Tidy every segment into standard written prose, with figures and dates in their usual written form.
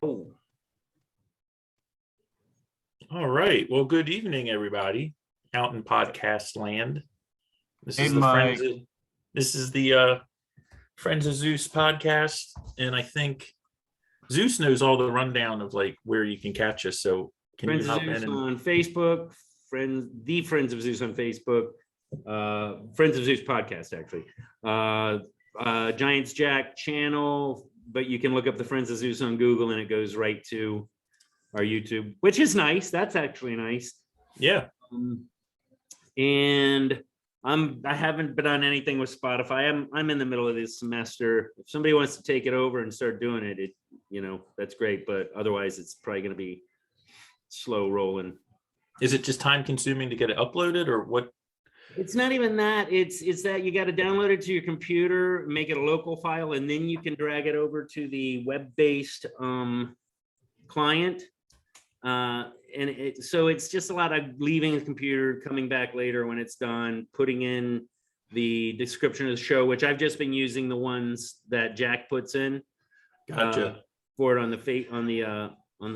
Oh, All right. Well, good evening, everybody out in podcast land. This is the Mike. Friends of Zeus podcast, and I think Zeus knows all the rundown of like where you can catch us. So can Friends you of hop Zeus in? on Facebook, Friends of Zeus on Facebook, Friends of Zeus podcast, actually. Giants Jack channel, but you can look up the Friends of Zeus on Google and it goes right to our YouTube, which is nice. That's actually nice. Yeah. And I haven't been on anything with Spotify. I'm in the middle of this semester. If somebody wants to take it over and start doing it, that's great. But otherwise, it's probably going to be slow rolling. Is it just time consuming to get it uploaded, or what? It's not even that. It's that you got to download it to your computer, make it a local file, and then you can drag it over to the web-based client. So it's just a lot of leaving the computer, coming back later when it's done, putting in the description of the show, which I've just been using the ones that Jack puts in. Gotcha. For it on the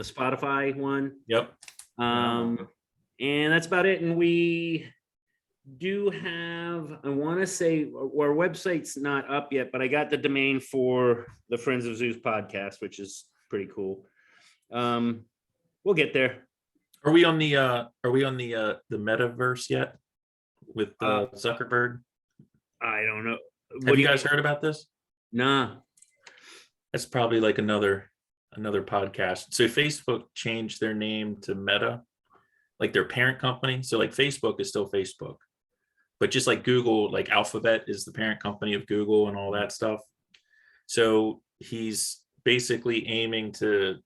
Spotify one. Yep. And that's about it. And we do have, I want to say, our website's not up yet, but I got the domain for the Friends of Zeus podcast, which is pretty cool. We'll get there. Are we on the metaverse yet with Zuckerberg? I don't know. Have you guys heard about this? Nah. That's probably like another podcast. So Facebook changed their name to Meta, like their parent company. So like Facebook is still Facebook, but just like Google, like Alphabet is the parent company of Google and all that stuff. So he's basically aiming to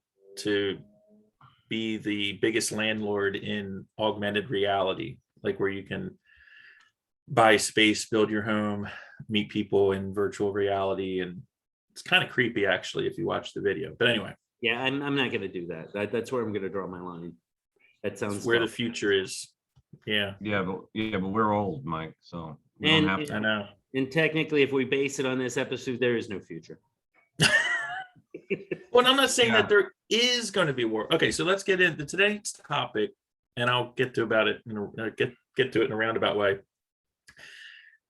be the biggest landlord in augmented reality, like where you can buy space, build your home, meet people in virtual reality. And it's kind of creepy actually, if you watch the video, but anyway. Yeah, I'm not going to do that. That's where I'm going to draw my line. That sounds where the future is. Yeah. But we're old, Mike. So we And- don't have to. I know. And technically, if we base it on this episode, there is no future. Well, I'm not saying Yeah. that there is going to be war. Okay, so let's get into today's topic, and I'll get to it in a roundabout way.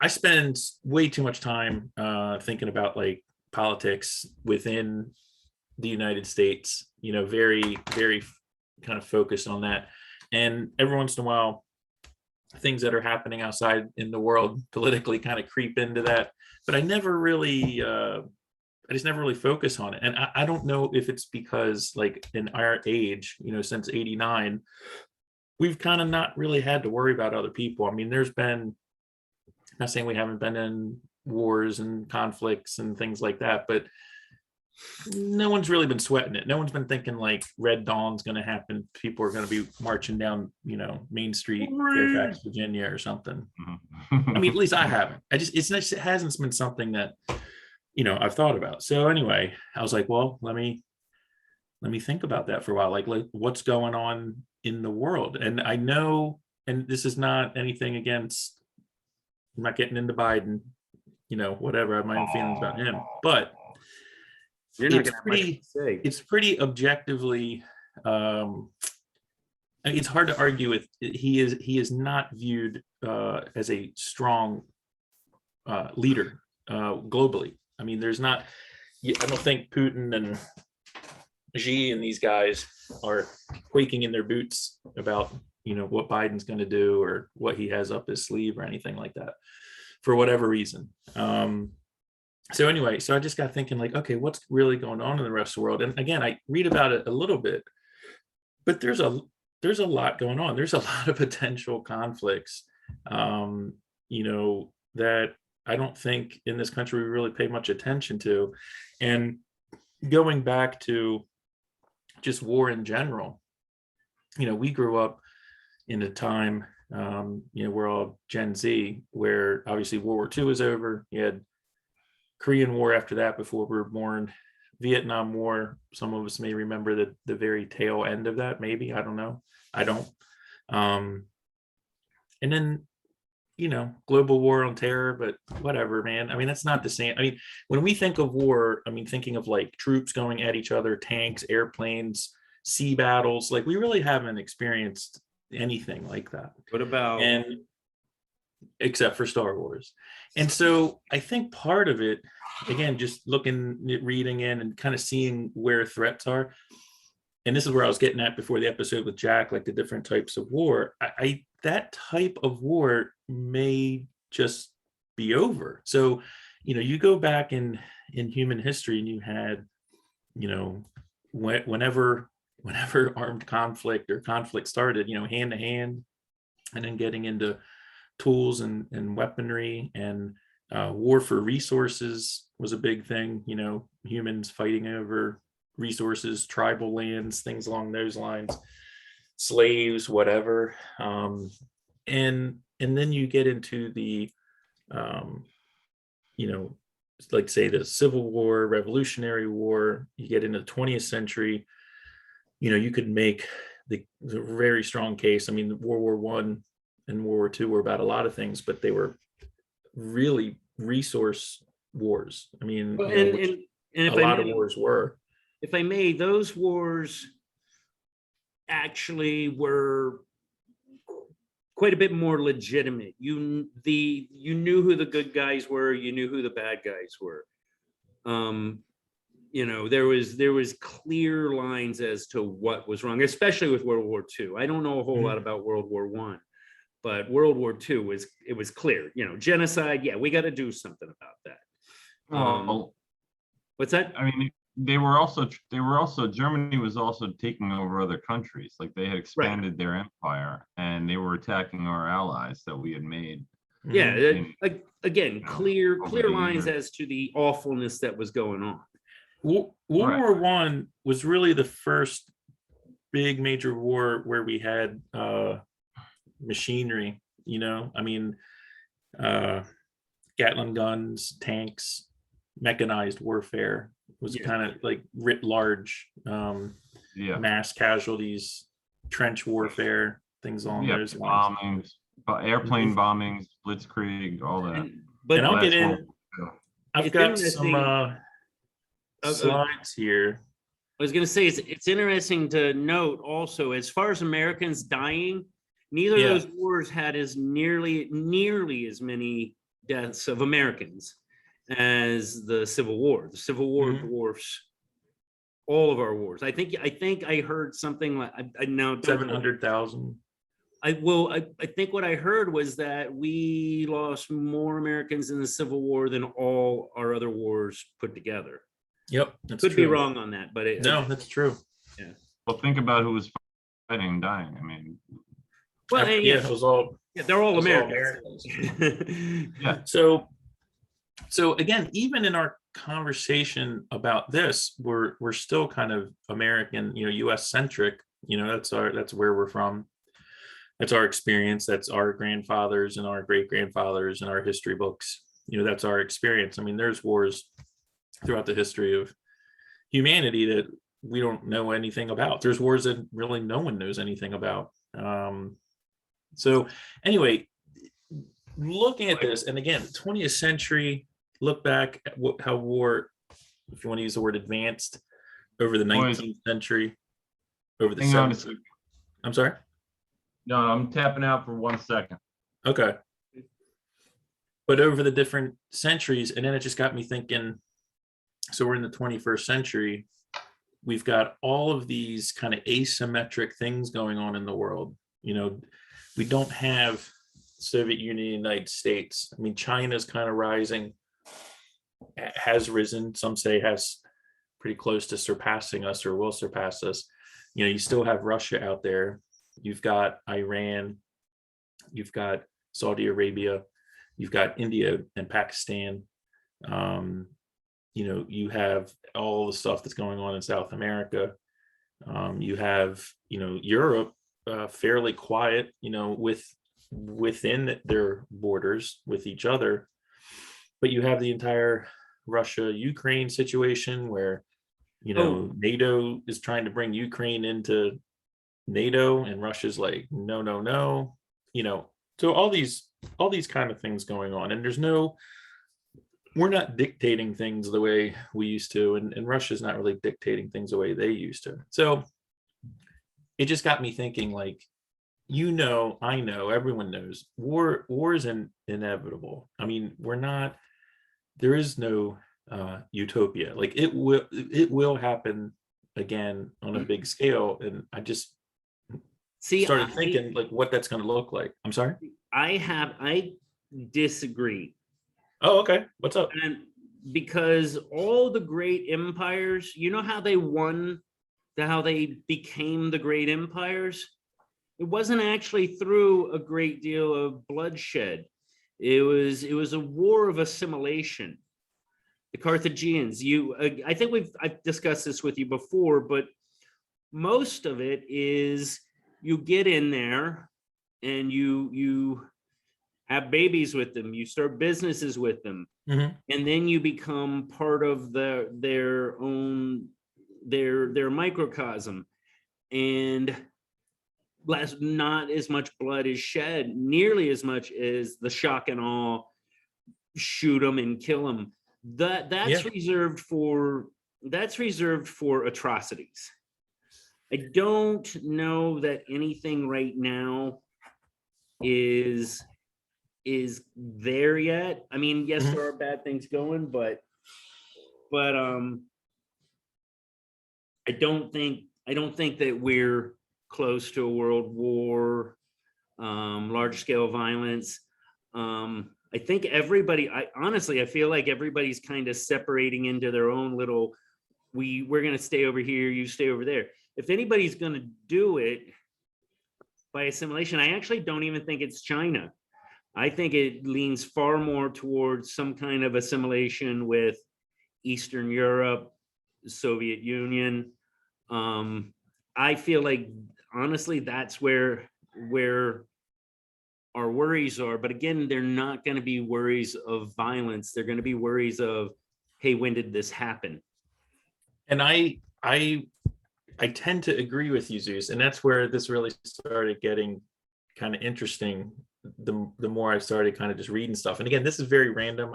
I spend way too much time thinking about like politics within the United States. Very, very kind of focused on that. And every once in a while, things that are happening outside in the world politically kind of creep into that. But I just never really focus on it. And I don't know if it's because like in our age, since 89, we've kind of not really had to worry about other people. I mean, there's been, not saying we haven't been in wars and conflicts and things like that, but no one's really been sweating it. No one's been thinking like Red Dawn's going to happen. People are going to be marching down, Main Street, Fairfax, Virginia or something. I mean, at least I haven't. It hasn't been something that, I've thought about. So anyway, I was like, well, let me think about that for a while. Like what's going on in the world? And I know, and this is not anything against, I'm not getting into Biden, whatever. I have my own feelings about him, but You're not going to have much to say. it's pretty objectively, it's hard to argue with. He is not viewed as a strong leader globally. I mean, I don't think Putin and Xi and these guys are quaking in their boots about, what Biden's going to do or what he has up his sleeve or anything like that for whatever reason. So anyway, so I just got thinking like, okay, what's really going on in the rest of the world? And again, I read about it a little bit, but there's a lot going on. There's a lot of potential conflicts, that I don't think in this country we really pay much attention to. And going back to just war in general, we grew up in a time, we're all Gen Z, where obviously World War II was over. You had Korean War after that before we were born, Vietnam War. Some of us may remember the very tail end of that, maybe. I don't know. I don't. And then global war on terror, but whatever, man. I mean, that's not the same. I mean, when we think of war, I mean, thinking of like troops going at each other, tanks, airplanes, sea battles, like we really haven't experienced anything like that. What about And except for Star Wars. And so I think part of it, again, just reading in and kind of seeing where threats are. And this is where I was getting at before the episode with Jack, like the different types of war. That type of war may just be over. So, you go back in human history and you had, whenever armed conflict or conflict started, hand to hand, and then getting into tools and weaponry, and war for resources was a big thing. Humans fighting over resources, tribal lands, things along those lines, slaves, whatever. And then you get into the like say the Civil War, Revolutionary War. You get into the 20th century, you could make the very strong case. I mean, World War One and World War II were about a lot of things, but they were really resource wars. I mean, well, and a lot of wars were. If I may, those wars actually were quite a bit more legitimate. You knew who the good guys were, you knew who the bad guys were. There was clear lines as to what was wrong, especially with World War II. I don't know a whole lot about World War One, but World War II was clear. Genocide. Yeah, we got to do something about that. What's that? I mean, Germany was also taking over other countries. Like they had expanded their empire and they were attacking our allies that we had made. Yeah, clear lines as to the awfulness that was going on. World War One was really the first big major war where we had machinery. I mean, Gatling guns, tanks, mechanized warfare was kind of like writ large, mass casualties, trench warfare, things along those lines. Bombings, airplane bombings, blitzkrieg, all that. But I'll get in. I've got some slides here. I was going to say it's interesting to note also, as far as Americans dying, neither of those wars had nearly as many deaths of Americans as the Civil War. The Civil War dwarfs all of our wars. I think I heard something like I now 700,000. I think what I heard was that we lost more Americans in the Civil War than all our other wars put together. Yep, that's could true. be wrong on that, but that's true. Yeah. Well, think about who was fighting and dying. I mean, well, it was all. Yeah, they're all Americans. Yeah. So again, even in our conversation about this, we're still kind of American, U.S. centric. That's where we're from. That's our experience. That's our grandfathers and our great grandfathers and our history books. That's our experience. I mean, there's wars throughout the history of humanity that we don't know anything about. There's wars that really no one knows anything about. So anyway, looking at this, and again, 20th century, look back at how war, if you want to use the word advanced, over the 19th century, over the 17th. I'm sorry? No, I'm tapping out for 1 second. Okay. But over the different centuries, and then it just got me thinking, so we're in the 21st century, we've got all of these kind of asymmetric things going on in the world. We don't have Soviet Union, United States. I mean, China's kind of rising, has risen. Some say has pretty close to surpassing us or will surpass us. You still have Russia out there. You've got Iran. You've got Saudi Arabia. You've got India and Pakistan. You have all the stuff that's going on in South America. You have, Europe fairly quiet, within their borders with each other. But you have the entire Russia-Ukraine situation where, NATO is trying to bring Ukraine into NATO and Russia's like, no. So all these kind of things going on, and we're not dictating things the way we used to, and Russia's not really dictating things the way they used to. So it just got me thinking, like, I know, everyone knows war is inevitable. I mean, there is no utopia. Like, it will happen again on a big scale. And I just started thinking, like, what that's going to look like. I'm sorry. I disagree. Oh, okay. What's up? And because all the great empires, you know how they won, how they became the great empires? It wasn't actually through a great deal of bloodshed. It was a war of assimilation. The Carthaginians, I think I've discussed this with you before, but most of it is you get in there and you have babies with them, you start businesses with them, and then you become part of their microcosm, and not as much blood is shed, nearly as much as the shock and awe, shoot them and kill them. That's reserved for atrocities. I don't know that anything right now is there yet. I mean, yes, there are bad things going, but I don't think that we're close to a world war, large scale violence. I think I feel like everybody's kind of separating into their own little, we're going to stay over here, you stay over there. If anybody's going to do it by assimilation, I actually don't even think it's China. I think it leans far more towards some kind of assimilation with Eastern Europe, the Soviet Union. I feel like, honestly, that's where our worries are. But again, they're not going to be worries of violence. They're going to be worries of, hey, when did this happen? And I tend to agree with you, Zeus, and that's where this really started getting kind of interesting. The more I started kind of just reading stuff, and again, this is very random.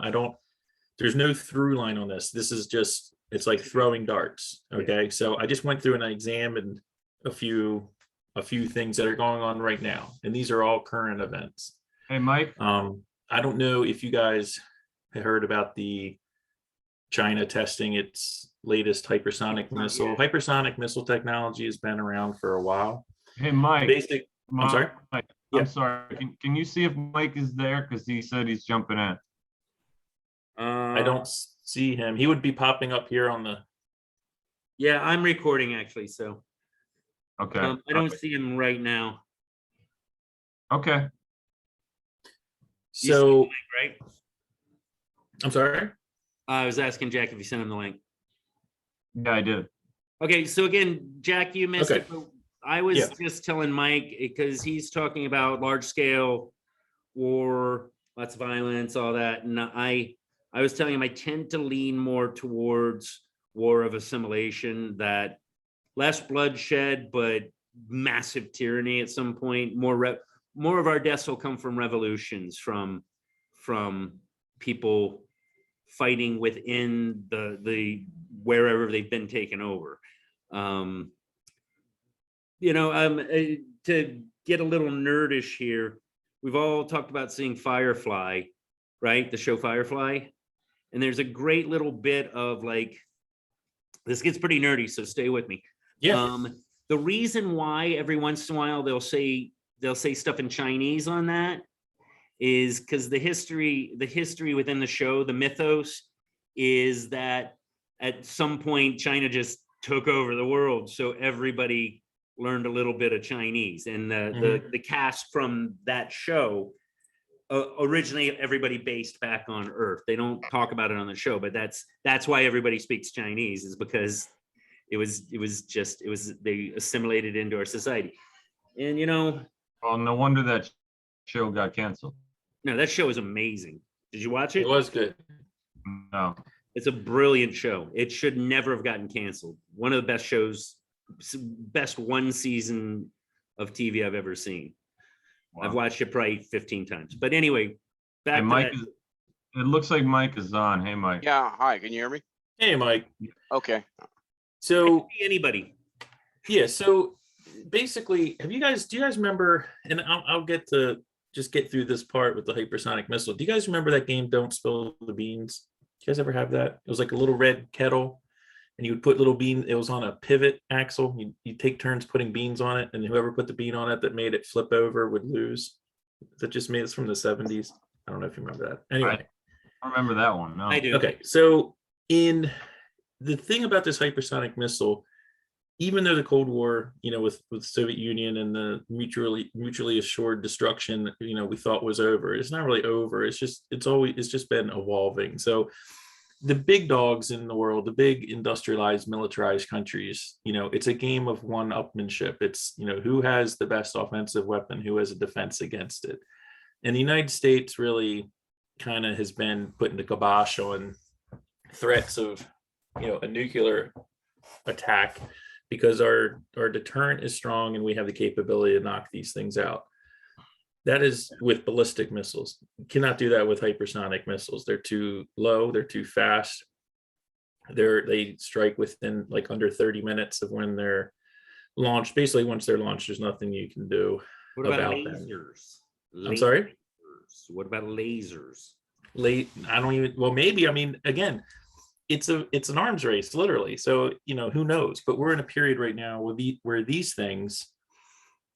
There's no through line on this. This is just, it's like throwing darts. Okay, so I just went through and I examined a few things that are going on right now, and these are all current events. Hey, Mike. I don't know if you guys have heard about the China testing its latest hypersonic missile. Yeah. Hypersonic missile technology has been around for a while. Hey, Mike. I'm sorry. Mike, Yeah. I'm sorry. Can you see if Mike is there? Because he said he's jumping in. I don't see him. He would be popping up here on the. Yeah, I'm recording actually, so Okay. I don't see him right now. Okay. So, right? I'm sorry. I was asking Jack if you sent him the link. Yeah, I did. Okay, so again, Jack, you missed it. But I was just telling Mike, because he's talking about large scale war, lots of violence, all that, and I was telling him I tend to lean more towards war of assimilation, that less bloodshed, but massive tyranny at some point. More of our deaths will come from revolutions, from people fighting within the wherever they've been taken over. To get a little nerdish here, we've all talked about seeing Firefly, right? The show Firefly. And there's a great little bit of, like, this gets pretty nerdy, so stay with me. Yeah. The reason why every once in a while they'll say stuff in Chinese on that is because the history within the show, the mythos, is that at some point China just took over the world, so everybody learned a little bit of Chinese. And the cast from that show, originally everybody based back on Earth. They don't talk about it on the show, but that's why everybody speaks Chinese, is because they assimilated into our society. And Well, no wonder that show got canceled. no, that show is amazing. Did you watch it? It was good. No. It's a brilliant show. It should never have gotten canceled. One of the best shows, best one season of TV I've ever seen. Wow. I've watched it probably 15 times. But anyway, back Hey, to Mike that. it looks like Mike is on. Hey, Mike. Yeah, hi, can you hear me? Hey, Mike. Okay. So Anybody? yeah, so basically, do you guys remember? And I'll get through this part with the hypersonic missile. Do you guys remember that game, Don't Spill the Beans? You guys ever have that? It was like a little red kettle, and you would put little beans. It was on a pivot axle. You take turns putting beans on it, and whoever put the bean on it that made it flip over would lose. That just made it's from the 70s. I don't know if you remember that. Anyway, I remember that one. No. I do. okay. So in the thing about this hypersonic missile, even though the Cold War, with Soviet Union and the mutually assured destruction, we thought was over, it's not really over. It's just been evolving. So the big dogs in the world, the big industrialized, militarized countries, it's a game of one-upmanship. It's, who has the best offensive weapon, who has a defense against it. And the United States really kind of has been putting the kibosh on threats of, a nuclear attack, because our deterrent is strong and we have the capability to knock these things out. That is with ballistic missiles. You cannot do that with hypersonic missiles. They're too low, they're too fast. They strike within like under 30 minutes of when they're launched. Basically, once they're launched, there's nothing you can do What about about them. lasers? I'm sorry? Lasers. What about lasers? Maybe, again, it's an arms race, literally. So, who knows? But we're in a period right now where these things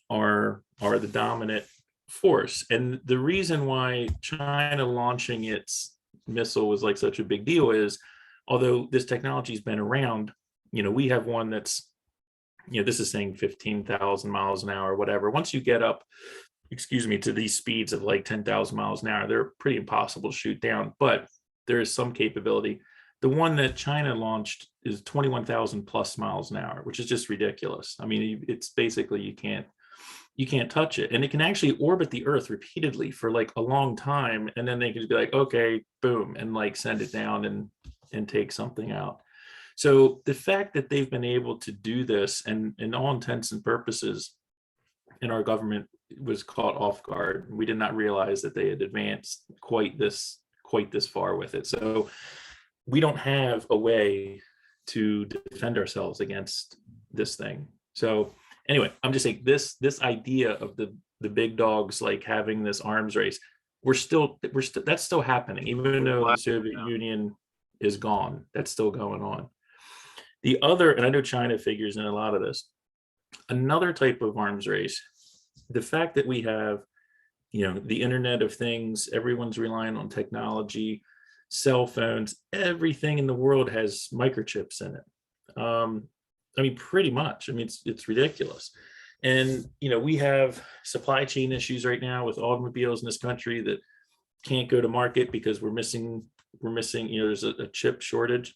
are the dominant force. And the reason why China launching its missile was like such a big deal is, although this technology has been around, we have one that's, this is saying 15,000 miles an hour, whatever. Once you get up, to these speeds of like 10,000 miles an hour, they're pretty impossible to shoot down, but there is some capability. The one that China launched is 21,000 plus miles an hour, which is just ridiculous. It's basically, you can't touch it. And it can actually orbit the Earth repeatedly for like a long time. And then they can just be like, okay, boom, and like send it down and take something out. So the fact that they've been able to do this, and in all intents and purposes, in our government was caught off guard. We did not realize that they had advanced quite this far with it. So we don't have a way to defend ourselves against this thing. So anyway, I'm just saying this idea of the big dogs like having this arms race, that's still happening, even though the Soviet Union is gone. That's still going on. The other, and I know China figures in a lot of this, another type of arms race, the fact that we have, the Internet of Things, everyone's relying on technology, cell phones, everything in the world has microchips in it. Pretty much. It's ridiculous. And, we have supply chain issues right now with automobiles in this country that can't go to market because we're missing, there's a chip shortage.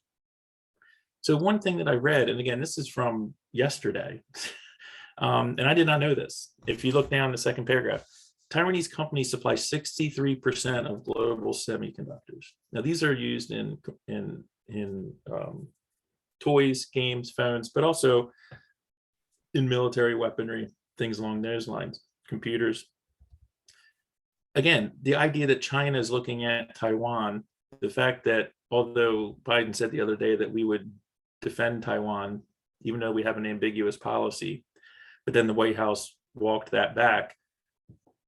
So one thing that I read, and again, this is from yesterday, and I did not know this. If you look down the second paragraph, Taiwanese companies supply 63% of global semiconductors. Now, these are used in toys, games, phones, but also in military weaponry, things along those lines, computers. Again, the idea that China is looking at Taiwan, the fact that although Biden said the other day that we would defend Taiwan, even though we have an ambiguous policy, but then the White House walked that back.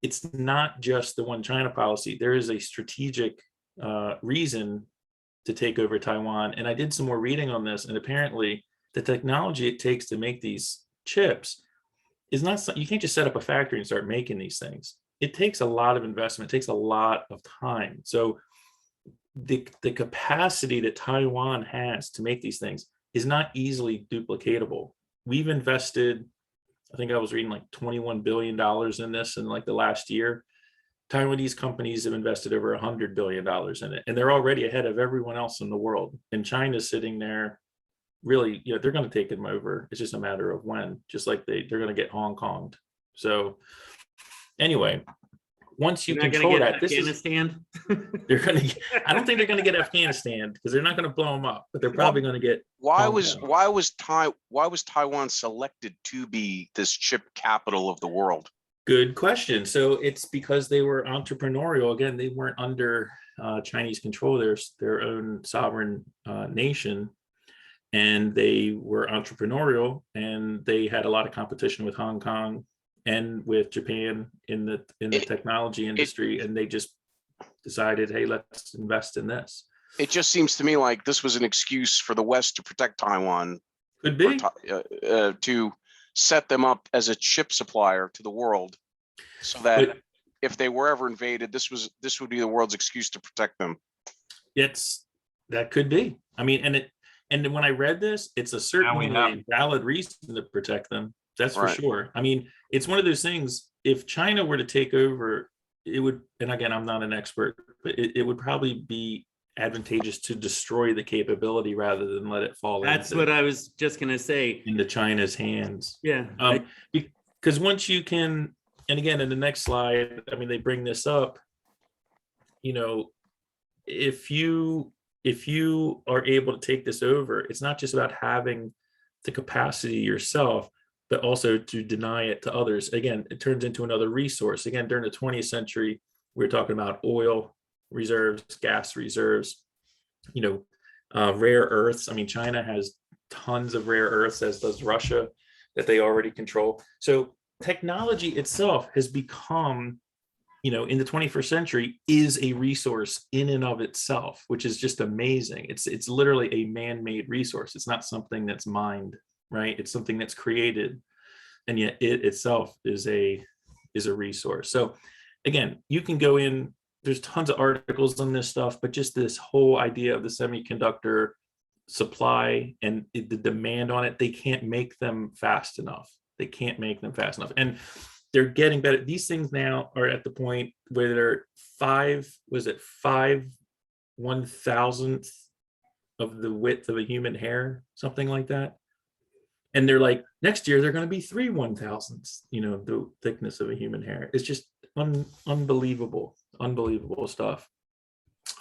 It's not just the one China policy. There is a strategic reason to take over Taiwan. And I did some more reading on this, and apparently the technology it takes to make these chips is not, you can't just set up a factory and start making these things. It takes a lot of investment. It takes a lot of time. So the capacity that Taiwan has to make these things is not easily duplicatable. We've invested, I think I was reading like $21 billion in this in like the last year. Taiwanese companies have invested over $100 billion in it, and they're already ahead of everyone else in the world. And China's sitting there really, they're going to take them over. It's just a matter of when, just like they're going to get Hong Konged. So anyway, once you control that, this is, they're going to, I don't think they're going to get Afghanistan because they're not going to blow them up, but they're probably going to get. Why was Taiwan selected to be this chip capital of the world? Good question. So it's because they were entrepreneurial. Again, they weren't under Chinese control. They're their own sovereign nation, and they were entrepreneurial, and they had a lot of competition with Hong Kong and with Japan in the technology industry, and they just decided, hey, let's invest in this. It just seems to me like this was an excuse for the West to protect Taiwan, Could be. to set them up as a chip supplier to the world, so that But if they were ever invaded, this would be the world's excuse to protect them. that could be. I mean, and when I read this, it's a certainly a valid reason to protect them. That's for Right. sure. I mean, it's one of those things. If China were to take over, it would, and again, I'm not an expert, but it would probably be advantageous to destroy the capability rather than let it fall That's what I was just gonna say. into China's hands. Yeah. Because once you can, and again, in the next slide, I mean, they bring this up, if you are able to take this over, it's not just about having the capacity yourself, but also to deny it to others. Again, it turns into another resource. Again, during the 20th century, we were talking about oil reserves, gas reserves, rare earths. I mean, China has tons of rare earths, as does Russia, that they already control. So technology itself has become, in the 21st century, is a resource in and of itself, which is just amazing. It's literally a man-made resource. It's not something that's mined, right? It's something that's created, and yet it itself is a resource. So again, you can go in, there's tons of articles on this stuff, but just this whole idea of the semiconductor supply and the demand on it, they can't make them fast enough. And they're getting better. These things now are at the point where they're 1,000th of the width of a human hair, something like that. And they're like, next year, they're going to be 3 1,000ths, the thickness of a human hair. It's just unbelievable stuff.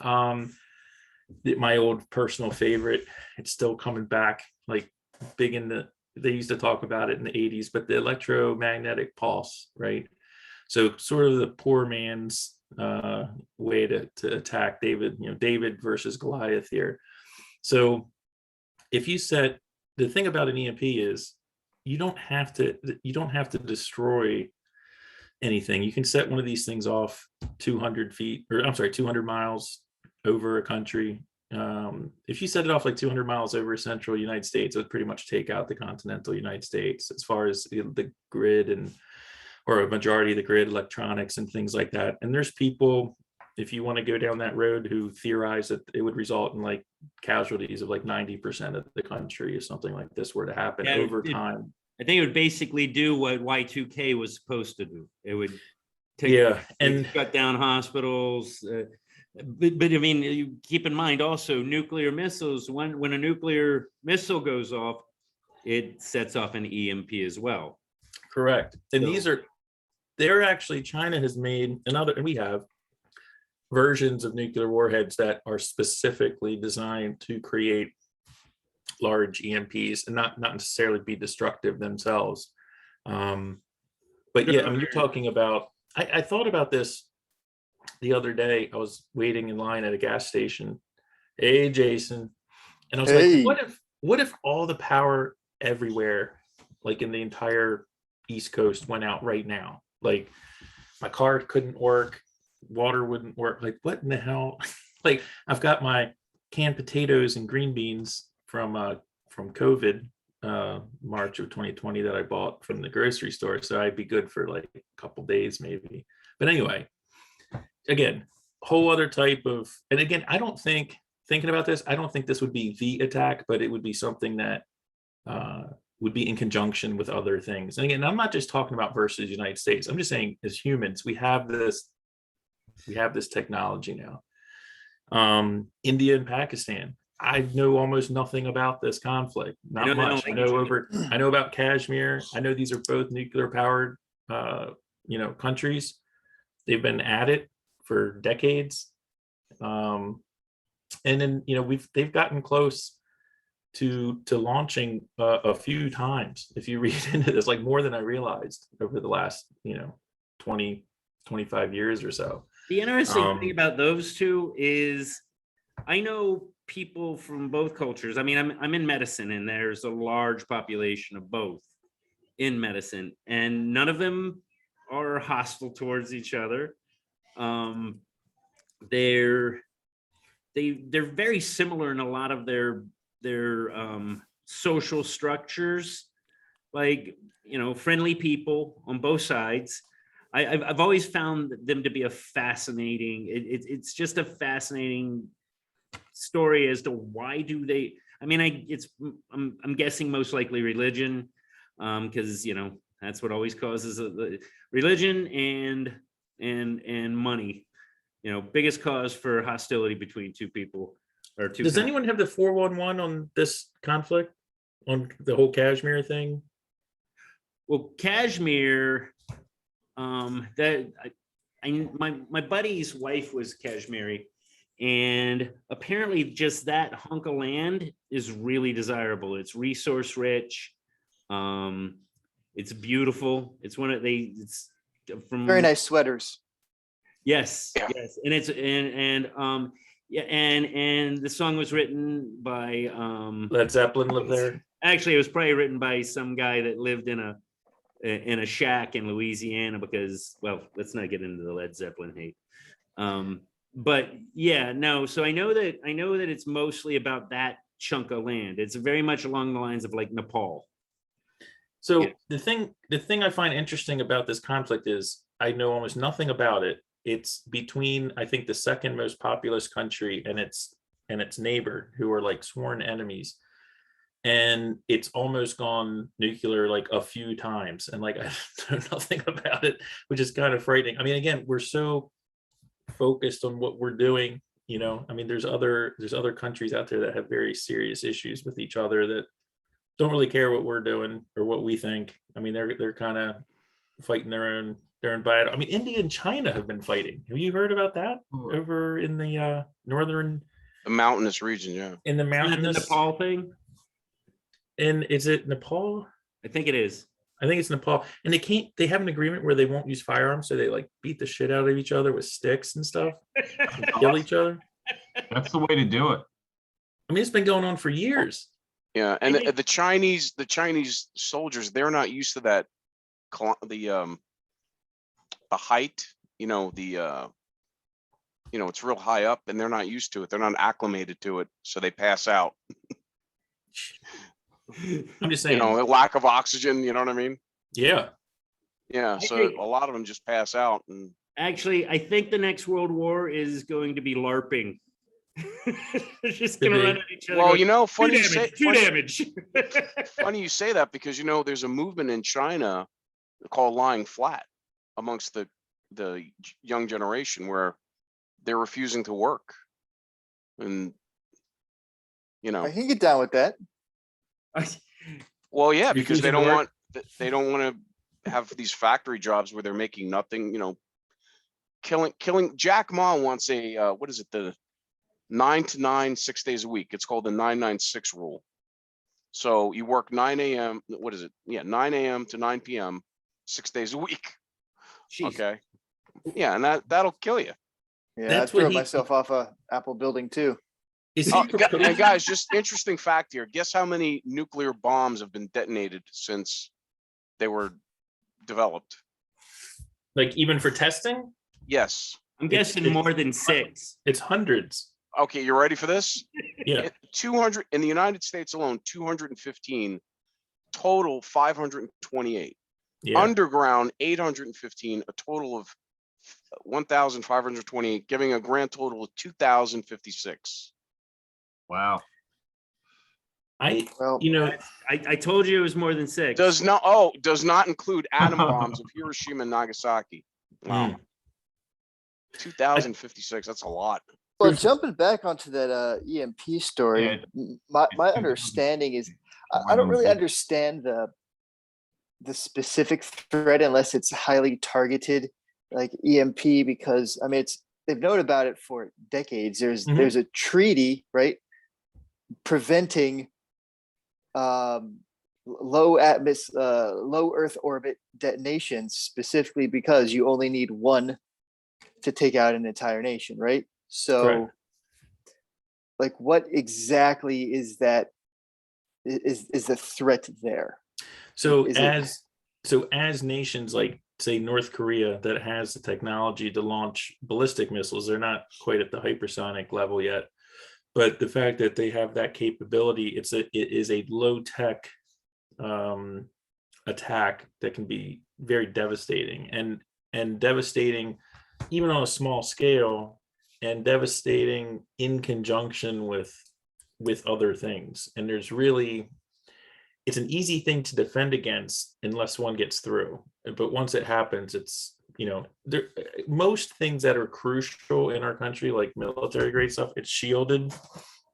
My old personal favorite, it's still coming back, like big they used to talk about it in the 80s, but the electromagnetic pulse, right? So sort of the poor man's way to attack David versus Goliath here. So if you set, the thing about an EMP is you don't have to destroy anything. You can set one of these things off 200 miles over a country. If you set it off like 200 miles over central United States, it would pretty much take out the continental United States as far as the grid or a majority of the grid, electronics and things like that. And there's people, if you want to go down that road, who theorize that it would result in like casualties of like 90% of the country if something like this were to happen over time. I think it would basically do what Y2K was supposed to do. It would shut down hospitals. But I mean, you keep in mind also nuclear missiles. When a nuclear missile goes off, it sets off an EMP as well. Correct. And China has made and we have versions of nuclear warheads that are specifically designed to create large EMPs and not necessarily be destructive themselves. But yeah, I mean, you're talking about, I thought about this the other day. I was waiting in line at a gas station. Hey, Jason. And I was like, what if all the power everywhere, like in the entire East Coast, went out right now? Like my car couldn't work, water wouldn't work. Like what in the hell? Like I've got my canned potatoes and green beans from COVID, March of 2020 that I bought from the grocery store. So I'd be good for like a couple days maybe. But anyway, again, whole other type of, and again, thinking about this, I don't think this would be the attack, but it would be something that would be in conjunction with other things. And again, I'm not just talking about versus United States. I'm just saying as humans, we have this technology now. India and Pakistan. I know almost nothing about this conflict. Not much. I know about Kashmir. I know these are both nuclear powered countries. They've been at it for decades. And then they've gotten close to launching a few times. If you read into this, like more than I realized over the last 20, 25 years or so. The interesting thing Um, about those two is I know people from both cultures. I mean, I'm in medicine, and there's a large population of both in medicine, and none of them are hostile towards each other. Um, they're they're very similar in a lot of their social structures, like, you know, friendly people on both sides. I've always found them to be a fascinating. It's just a fascinating story as to why do they. I mean, I'm guessing most likely religion, because you know that's what always causes the religion and money. You know, biggest cause for hostility between two people or two. does anyone have the 411 on this conflict, on the whole Kashmir thing? Well, Kashmir, that my buddy's wife was Kashmiri, and apparently just that hunk of land is really desirable. It's resource rich. It's beautiful. It's it's from Very nice sweaters. Yes, Yeah. yes, and it's yeah, and the song was written by Led Zeppelin lived there. actually it was probably written by some guy that lived in a shack in Louisiana, because, well, let's not get into the Led Zeppelin hate. But yeah, no, so I know that it's mostly about that chunk of land. It's very much along the lines of like Nepal. So Yeah. the thing I find interesting about this conflict is I know almost nothing about it. It's between, I think, the second most populous country and its neighbor, who are like sworn enemies. And it's almost gone nuclear like a few times. And like I know nothing about it, which is kind of frightening. I mean, again, we're so focused on what we're doing, you know. I mean, there's other countries out there that have very serious issues with each other that don't really care what we're doing or what we think. I mean, they're kind of fighting their own battle. I mean, India and China have been fighting. Have you heard about that over in the northern, The mountainous region, yeah. in the Isn't that the mountainous? Nepal thing? And is it Nepal? I think it is. I think it's Nepal. And they have an agreement where they won't use firearms, so they like beat the shit out of each other with sticks and stuff, and kill each other. That's the way to do it. I mean, it's been going on for years. Yeah, and think- the Chinese soldiers, they're not used to that, the height, you know, it's real high up, and they're not used to it. They're not acclimated to it, so they pass out. I'm just You saying. know, the lack of oxygen. You know what I mean? Yeah. Yeah. I So think- a lot of them just pass out, and Actually, I think the next world war is going to be LARPing. They're just going to Could be. run at each other. well, going, you know, two damage. funny you say that, because you know there's a movement in China called lying flat amongst the young generation, where they're refusing to work, and you know, I can get down with that. well, yeah, because they Refusing to don't work? want to have these factory jobs where they're making nothing, you know, killing. Jack Ma wants a what is it, the 9 to 9, 6 days a week. It's called the 996 rule. So you work 9 a.m. What is it? Yeah, 9 a.m. to 9 p.m. 6 days a week. Jeez. Okay. Yeah, and that'll kill you. Yeah, That's I what threw he- myself off a Apple building too. Is he Oh, and proposing- guys, just interesting fact here. Guess how many nuclear bombs have been detonated since they were developed? like even for testing? Yes. I'm guessing more than 6. It's hundreds. Okay, you ready for this? Yeah. 200 in the United States alone, 215, total 528. Yeah. Underground 815, a total of 1,528, giving a grand total of 2,056. Wow. Well, You know, I told you it was more than 6. Does not include atom bombs of Hiroshima and Nagasaki. Wow. 2,056, that's a lot. well, jumping back onto that EMP story, Yeah, my it's- understanding is I don't really understand the specific threat unless it's highly targeted, like EMP, because I mean they've known about it for decades. Mhm. There's a treaty, right, preventing low low Earth orbit detonations, specifically because you only need one to take out an entire nation, right? So, Correct. like, what exactly is that? Is the threat there? So Is it- as nations like say North Korea that has the technology to launch ballistic missiles, they're not quite at the hypersonic level yet, but the fact that they have that capability, it is a low tech attack that can be very devastating and devastating even on a small scale, and devastating in conjunction with other things. And it's an easy thing to defend against unless one gets through. But once it happens, it's, there, most things that are crucial in our country, like military grade stuff, it's shielded,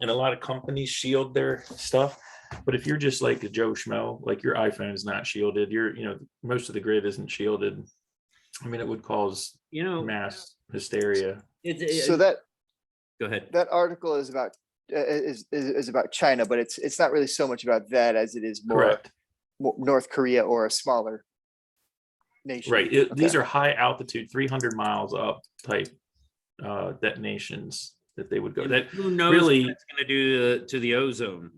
and a lot of companies shield their stuff. But if you're just like a Joe Schmo, like your iPhone is not shielded, most of the grid isn't shielded. I mean, it would cause mass hysteria. so that Go ahead. that article is about about China, but it's not really so much about that as it is more Correct. North Korea or a smaller nation. Right. Okay. These are high altitude, 300 miles up type detonations that they would go. That Who knows really, what it's going to do to the ozone?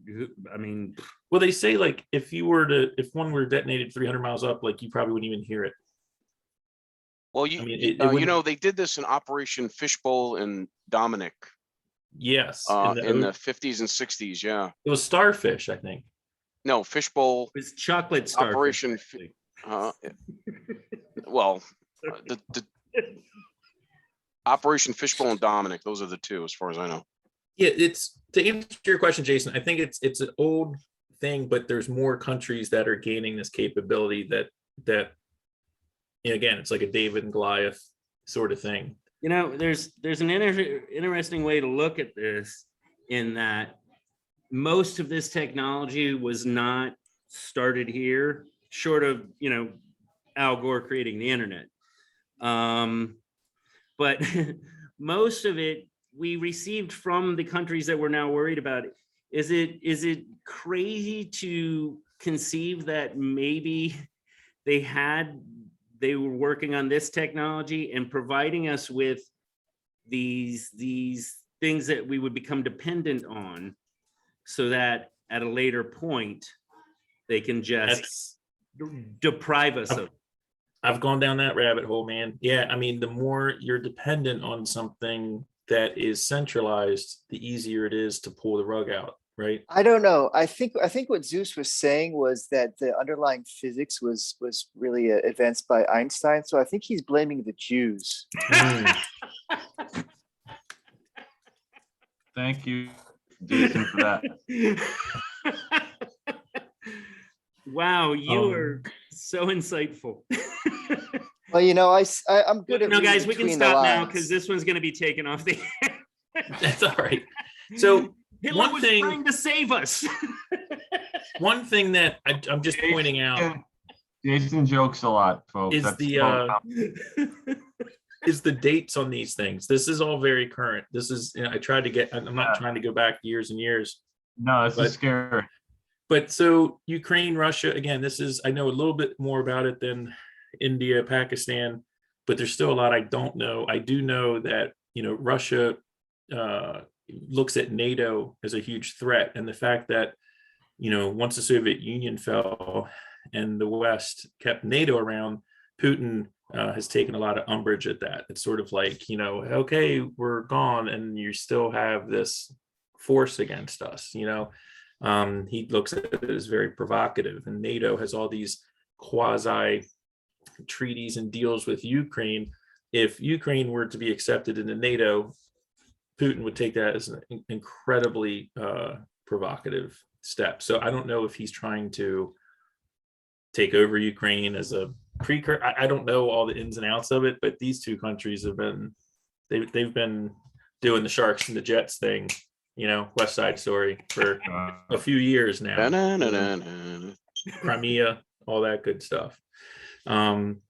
I mean, well, they say like if one were detonated 300 miles up, like you probably wouldn't even hear it. Well, I mean, it wouldn't- they did this in Operation Fishbowl and Dominic Yes, in the 50s and 60s. Yeah. it was starfish, I think. No, Fishbowl. it's chocolate starfish. Operation actually. Well, the Operation Fishbowl and Dominic, those are the two, as far as I know. Yeah, it's to answer your question, Jason. I think it's an old thing, but there's more countries that are gaining this capability that again, it's like a David and Goliath sort of thing. There's an interesting way to look at this, in that most of this technology was not started here, short of Al Gore creating the internet. But most of it we received from the countries that we're now worried about. Is it crazy to conceive that maybe they were working on this technology and providing us with these things that we would become dependent on, so that at a later point they can just deprive us of. I've gone down that rabbit hole, man. Yeah, I mean, the more you're dependent on something that is centralized, the easier it is to pull the rug out, right? I don't know. I think what Zeus was saying was that the underlying physics was really advanced by Einstein. So I think he's blaming the Jews. Thank you, Jason, for that. Wow, you are so insightful. Well, I'm good at No, guys, reading we can between the stop now lines. because this one's going to be taken off the air. That's all right. So Hitler was trying to save us. one thing that I'm just pointing out Jason jokes a lot, folks. is is the dates on these things. This is all very current. This is, I tried to get, I'm not trying to go back years and years. No, this is scary. But so Ukraine, Russia, again, I know a little bit more about it than India, Pakistan, but there's still a lot I don't know. I do know that, Russia looks at NATO as a huge threat. And the fact that, once the Soviet Union fell and the West kept NATO around, Putin has taken a lot of umbrage at that. It's sort of like, okay, we're gone and you still have this force against us, He looks at it as very provocative, and NATO has all these quasi treaties and deals with Ukraine. If Ukraine were to be accepted into NATO, Putin would take that as an incredibly provocative step. So I don't know if he's trying to take over Ukraine as a precursor. I don't know all the ins and outs of it, but these two countries have been they've been doing the Sharks and the Jets thing, West Side Story for a few years now. Crimea, all that good stuff. And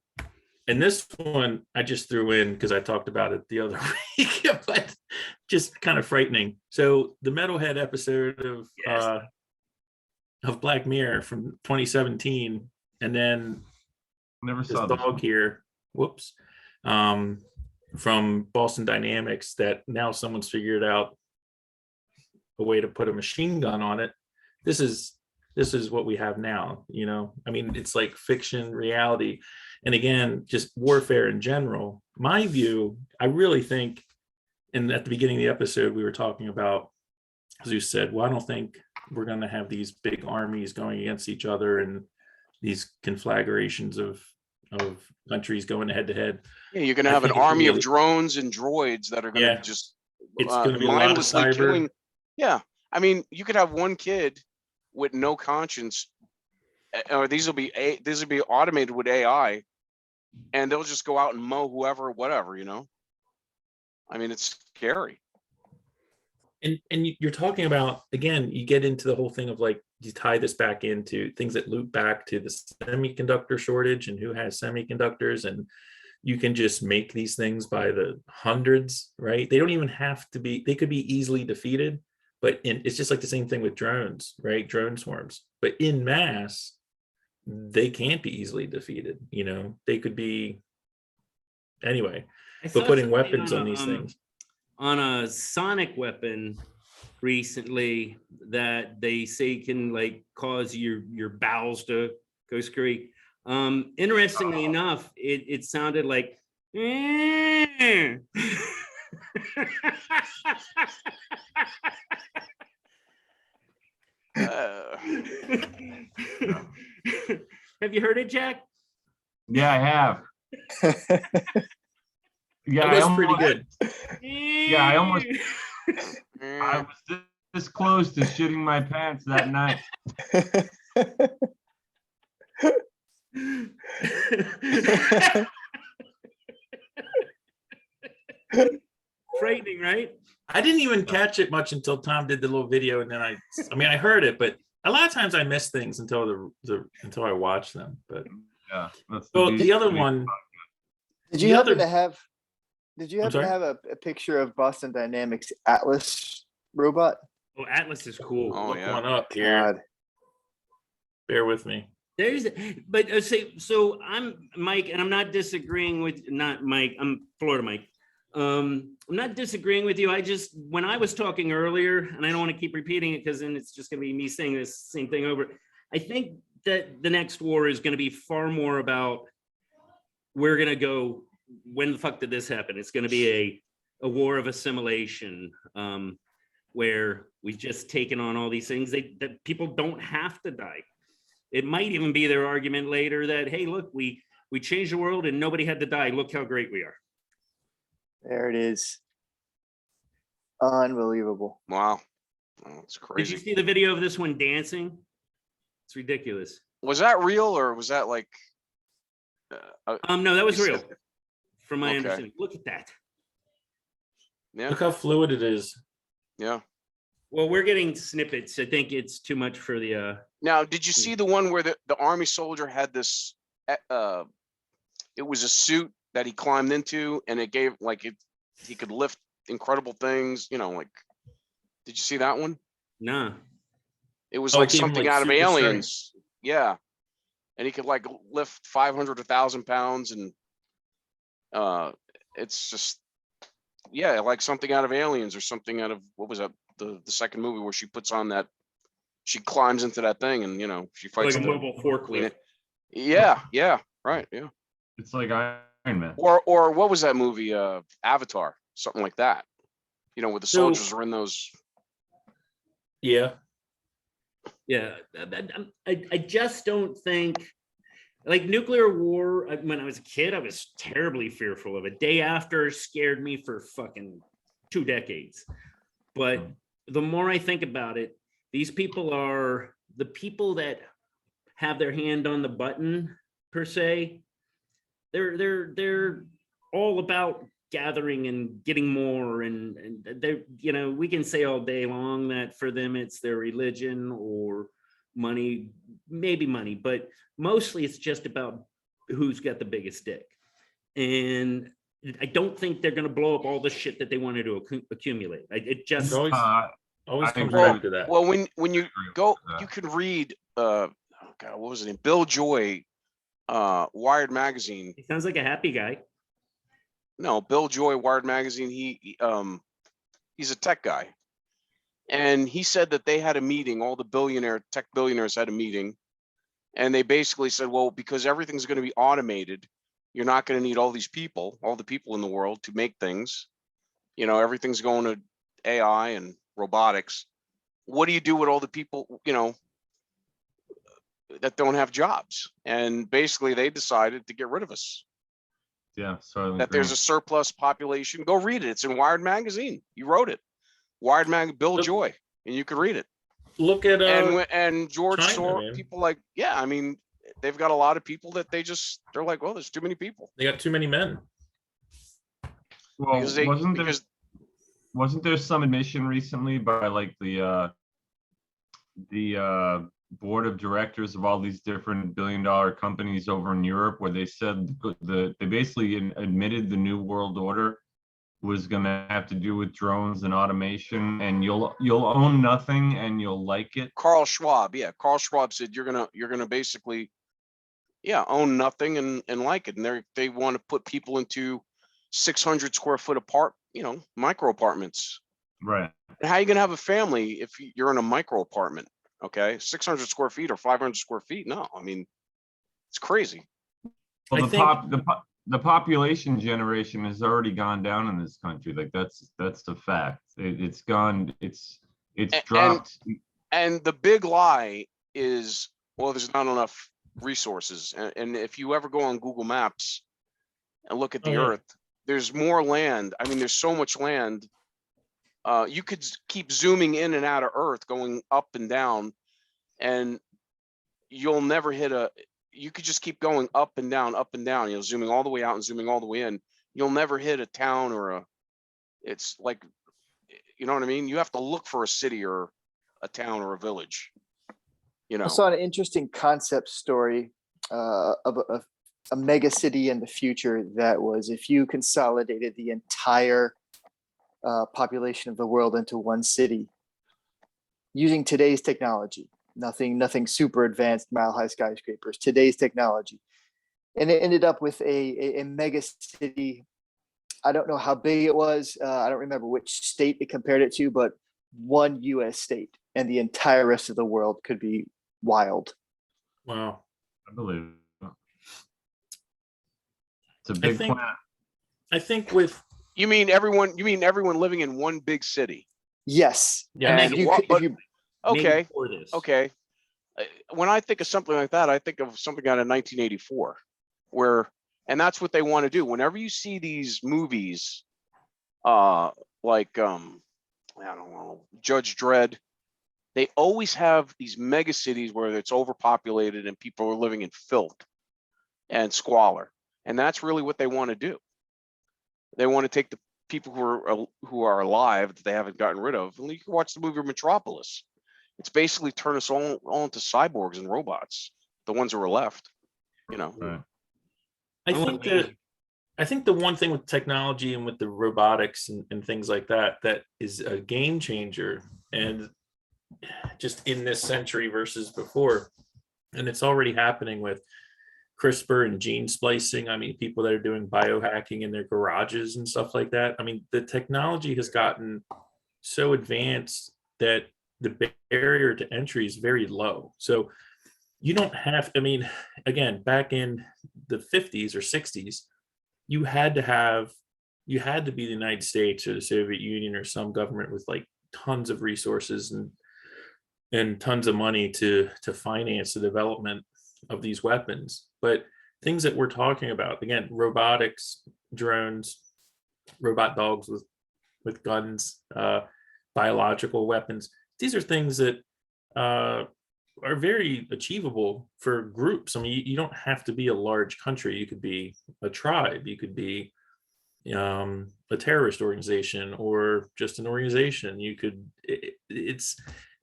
this one I just threw in because I talked about it the other week, but just kind of frightening. So the Metalhead episode of of Black Mirror from 2017, and then Never this saw this dog one. here, whoops, from Boston Dynamics, that now someone's figured out a way to put a machine gun on it. This is what we have now, you know. I mean, it's like fiction, reality, and again, just warfare in general. My view, I really think, and at the beginning of the episode, we were talking about, Zeus said, well, I don't think we're going to have these big armies going against each other and these conflagrations of countries going head to head. Yeah, you're gonna I have an think it's army of really- drones and droids that are gonna Yeah. just It's going to be a lot of mindlessly cyber. killing. Yeah, I mean, you could have one kid with no conscience, or these will be automated with AI, and they'll just go out and mow whoever, whatever, you know. I mean, it's scary. And you're talking about, again, you get into the whole thing of like, you tie this back into things that loop back to the semiconductor shortage and who has semiconductors, and you can just make these things by the hundreds, right? They don't even have to be, they could be easily defeated, but it's just like the same thing with drones, right? Drone swarms, but in mass, they can't be easily defeated. You know, they could be, anyway, I but saw putting something weapons on these things. on a sonic weapon recently that they say can like cause your bowels to go scurry. Interestingly enough, it sounded like Have you heard it, Jack? Yeah, I have. Yeah, That was pretty good. Yeah, I was this close to shitting my pants that night. Frightening, right? I didn't even catch it much until Tom did the little video, and then I mean, I heard it, but a lot of times I miss things until until I watch them. But Yeah, that's well, beauty the other of it. one, Did you The happen other- to have? Did you I'm happen to sorry? have a picture of Boston Dynamics Atlas robot? Oh, Atlas is cool. Oh, look yeah. one up here. God. Bear with me. There's, but say, so I'm Mike, and I'm not disagreeing with, not Mike, I'm Florida Mike. I'm not disagreeing with you. I just, when I was talking earlier, and I don't want to keep repeating it because then it's just going to be me saying this same thing over. I think that the next war is going to be far more about, we're going to go, when the fuck did this happen? It's going to be a war of assimilation, where we've just taken on all these things that people don't have to die. It might even be their argument later that, hey, look, we changed the world and nobody had to die. Look how great we are. There it is. Unbelievable. Wow, oh, it's Did you crazy. see the video of this one dancing? It's ridiculous. Was that real or was that like? No, that was you real. said- From my Okay. understanding. Look at that. Yeah, Look how fluid it is. yeah. Well, we're getting snippets. I think it's too much for the Now, did you see the one where the army soldier had this? It was a suit that he climbed into, and it gave like it. He could lift incredible things. You know, like. Did you see that one? nah. It was Oh, it like gave him, something like, out of super strength. Aliens. Yeah, and he could like lift 500 to 1,000 pounds, and it's just yeah, like something out of Aliens or something out of what was that the second movie where she puts on that, she climbs into that thing and you know she fights Like a the mobile queen. forklift. Yeah, right, yeah. It's like Iron Man. Or what was that movie? Avatar, something like that. You know, where the So- soldiers are in those. Yeah. Yeah. I just don't think, like nuclear war, when I was a kid, I was terribly fearful of it. Day after scared me for fucking 2 decades. But the more I think about it, these people are the people that have their hand on the button per se. They're all about gathering and getting more, and they, you know, we can say all day long that for them it's their religion or money, maybe money, but mostly it's just about who's got the biggest dick. And I don't think they're going to blow up all the shit that they wanted to accumulate. It just, Always- Always I comes agree back with- to that. Well, when you Agree with go, that. you can read, oh God, what was his name? Bill Joy, Wired Magazine. He sounds like a happy guy. No, Bill Joy, Wired Magazine. He's a tech guy. And he said that they had a meeting, all the tech billionaires had a meeting. And they basically said, well, because everything's going to be automated, you're not going to need all the people in the world to make things. You know, everything's going to AI and robotics. What do you do with all the people, that don't have jobs? And basically they decided to get rid of us, Yeah, so that there's a surplus population. Go read it. It's in Wired Magazine. You wrote it. Wired Mag, Bill Look- Joy, and you could read it. Look at And George China, Soros, man. people like, yeah, I mean, they've got a lot of people that they're like, well, there's too many people. they got too many men. well, Because wasn't there some admission recently by like the board of directors of all these different billion-dollar companies over in Europe, where they said they basically admitted the new world order was going to have to do with drones and automation, and you'll own nothing and you'll like it. Carl Schwab said you're gonna basically, own nothing and like it. And they want to put people into 600 square foot micro apartments. Right. And how are you gonna have a family if you're in a micro apartment? Okay, 600 square feet or 500 square feet? No, I mean, it's crazy. Well, I think- the population generation has already gone down in this country. Like that's the fact. It's gone. It's dropped. And the big lie is, well, there's not enough resources. And if you ever go on Google Maps and look at the Oh, yeah. Earth, there's more land. I mean, there's so much land. You could keep zooming in and out of Earth, going up and down, and you'll never hit you could just keep going up and down, zooming all the way out and zooming all the way in. You'll never hit a town it's like, you know what I mean? You have to look for a city or a town or a village. I saw an interesting concept story of a mega city in the future that was, if you consolidated the entire population of the world into one city using today's technology, nothing super advanced, mile high skyscrapers, today's technology. And it ended up with a mega city. I don't know how big it was. I don't remember which state it compared it to, but one US state, and the entire rest of the world could be wild. Wow. I believe it. It's a big think- planet. I think with You mean everyone living in one big city? Yes. yeah, And If you what- could- if you- Okay, For this. okay. When I think of something like that, I think of something out of 1984, and that's what they want to do. Whenever you see these movies, like I don't know, Judge Dredd, they always have these mega cities where it's overpopulated and people are living in filth and squalor, and that's really what they want to do. They want to take the people who are alive that they haven't gotten rid of. And you can watch the movie Metropolis. It's basically turn us all into cyborgs and robots, the ones who are left. Right. I think the one thing with technology and with the robotics and things like that is a game changer, and just in this century versus before, and it's already happening with CRISPR and gene splicing. I mean, people that are doing biohacking in their garages and stuff like that. I mean, the technology has gotten so advanced that the barrier to entry is very low. So you don't have, I mean, again, back in the 50s or 60s, you had to be the United States or the Soviet Union or some government with like tons of resources and tons of money to finance the development of these weapons. But things that we're talking about, again, robotics, drones, robot dogs with guns, biological weapons, these are things that are very achievable for groups. I mean, you don't have to be a large country. You could be a tribe. You could be a terrorist organization or just an organization. It's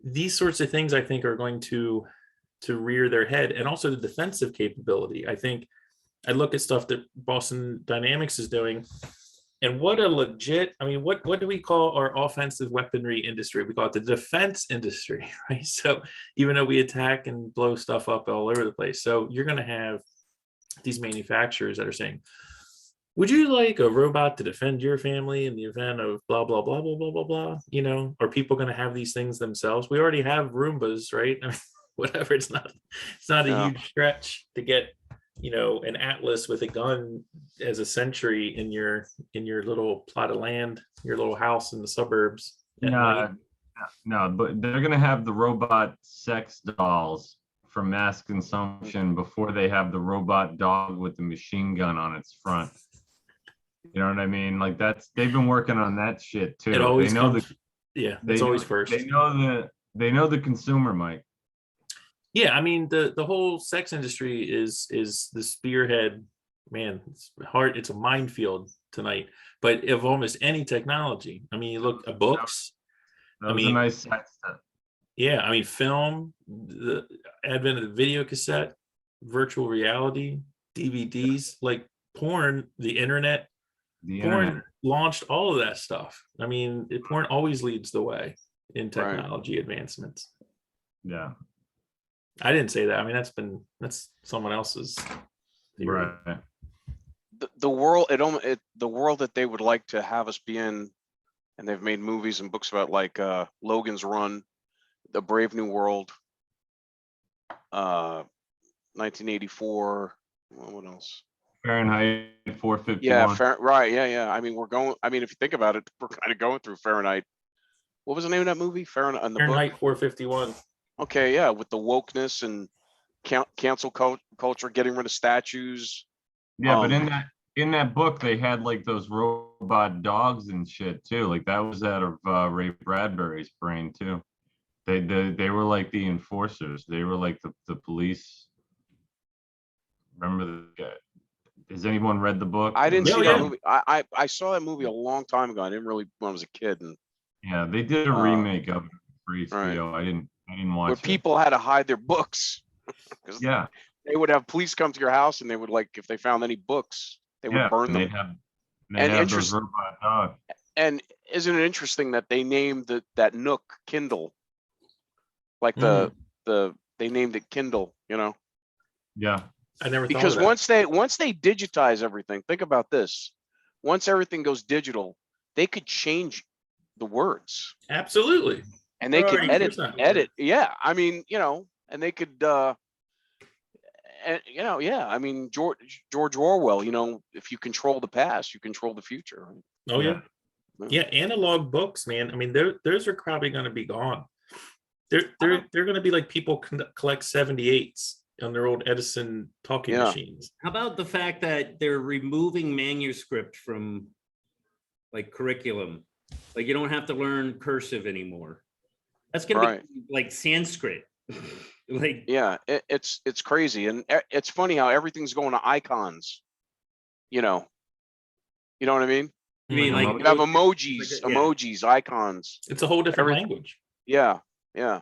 these sorts of things I think are going to rear their head, and also the defensive capability. I think I look at stuff that Boston Dynamics is doing. And what a legit, I mean, what do we call our offensive weaponry industry? We call it the defense industry, right? So even though we attack and blow stuff up all over the place, so you're going to have these manufacturers that are saying, would you like a robot to defend your family in the event of blah, blah, blah, blah, blah, blah, blah? You know, are people going to have these things themselves? We already have Roombas, right? I mean, whatever, it's not a Yeah. huge stretch to get, you know, an Atlas with a gun as a sentry in your little plot of land, your little house in the suburbs at night. No, but they're gonna have the robot sex dolls for mass consumption before they have the robot dog with the machine gun on its front. You know what I mean? Like they've been working on that shit too. It always They know comes, yeah, that's always first. They know the consumer, Mike. Yeah, I mean the whole sex industry is the spearhead. Man, it's hard. It's a minefield tonight. But of almost any technology, I mean, you look at books. That was a nice set. Yeah, I mean, film, the advent of the video cassette, virtual reality, DVDs, like porn, the internet. Porn launched all of that stuff. I mean, porn always leads the way in technology advancements. Yeah. I didn't say that. I mean, that's someone else's theory. Right. The world, the world that they would like to have us be in, and they've made movies and books about, like Logan's Run, The Brave New World, 1984. Well, what else? Fahrenheit 451. Yeah, right. Yeah. I mean, if you think about it, we're kind of going through Fahrenheit. What was the name of that movie? Fahrenheit on the Fahrenheit book. 451. Okay, yeah, with the wokeness and cancel culture, getting rid of statues. Yeah, but in that book they had like those robot dogs and shit too. Like that was out of Ray Bradbury's brain too. They were like the enforcers. They were like the police. Remember the guy? Has anyone read the book? I didn't see Yeah. that movie. I saw that movie a long time ago. I didn't really, when I was a kid. And Yeah, they did a remake of it for HBO. I didn't watch where it. people had to hide their books. 'Cause Yeah, they would have police come to your house, and they would, like, if they found any books, they would burn and them. they'd have those robot dogs. And isn't it interesting that they named that Nook Kindle? Like they named it Kindle, you know? Yeah. I never thought Because of that. once they digitize everything, think about this. Once everything goes digital, they could change the words, Absolutely. and they could edit. 100%. Yeah, I mean, you know, and they could, and, you know, yeah. I mean, George Orwell. You know, if you control the past, you control the future. Oh Yeah. yeah. Analog books, man. I mean, those are probably going to be gone. They're going to be like people collect 78s on their old Edison talking machines. How about the fact that they're removing manuscript from like curriculum? Like you don't have to learn cursive anymore. That's gonna be like Sanskrit. Like, yeah, it's crazy, and it's funny how everything's going to icons. You know what I mean? you mean like You have emojis, icons. It's a whole different language. Yeah. I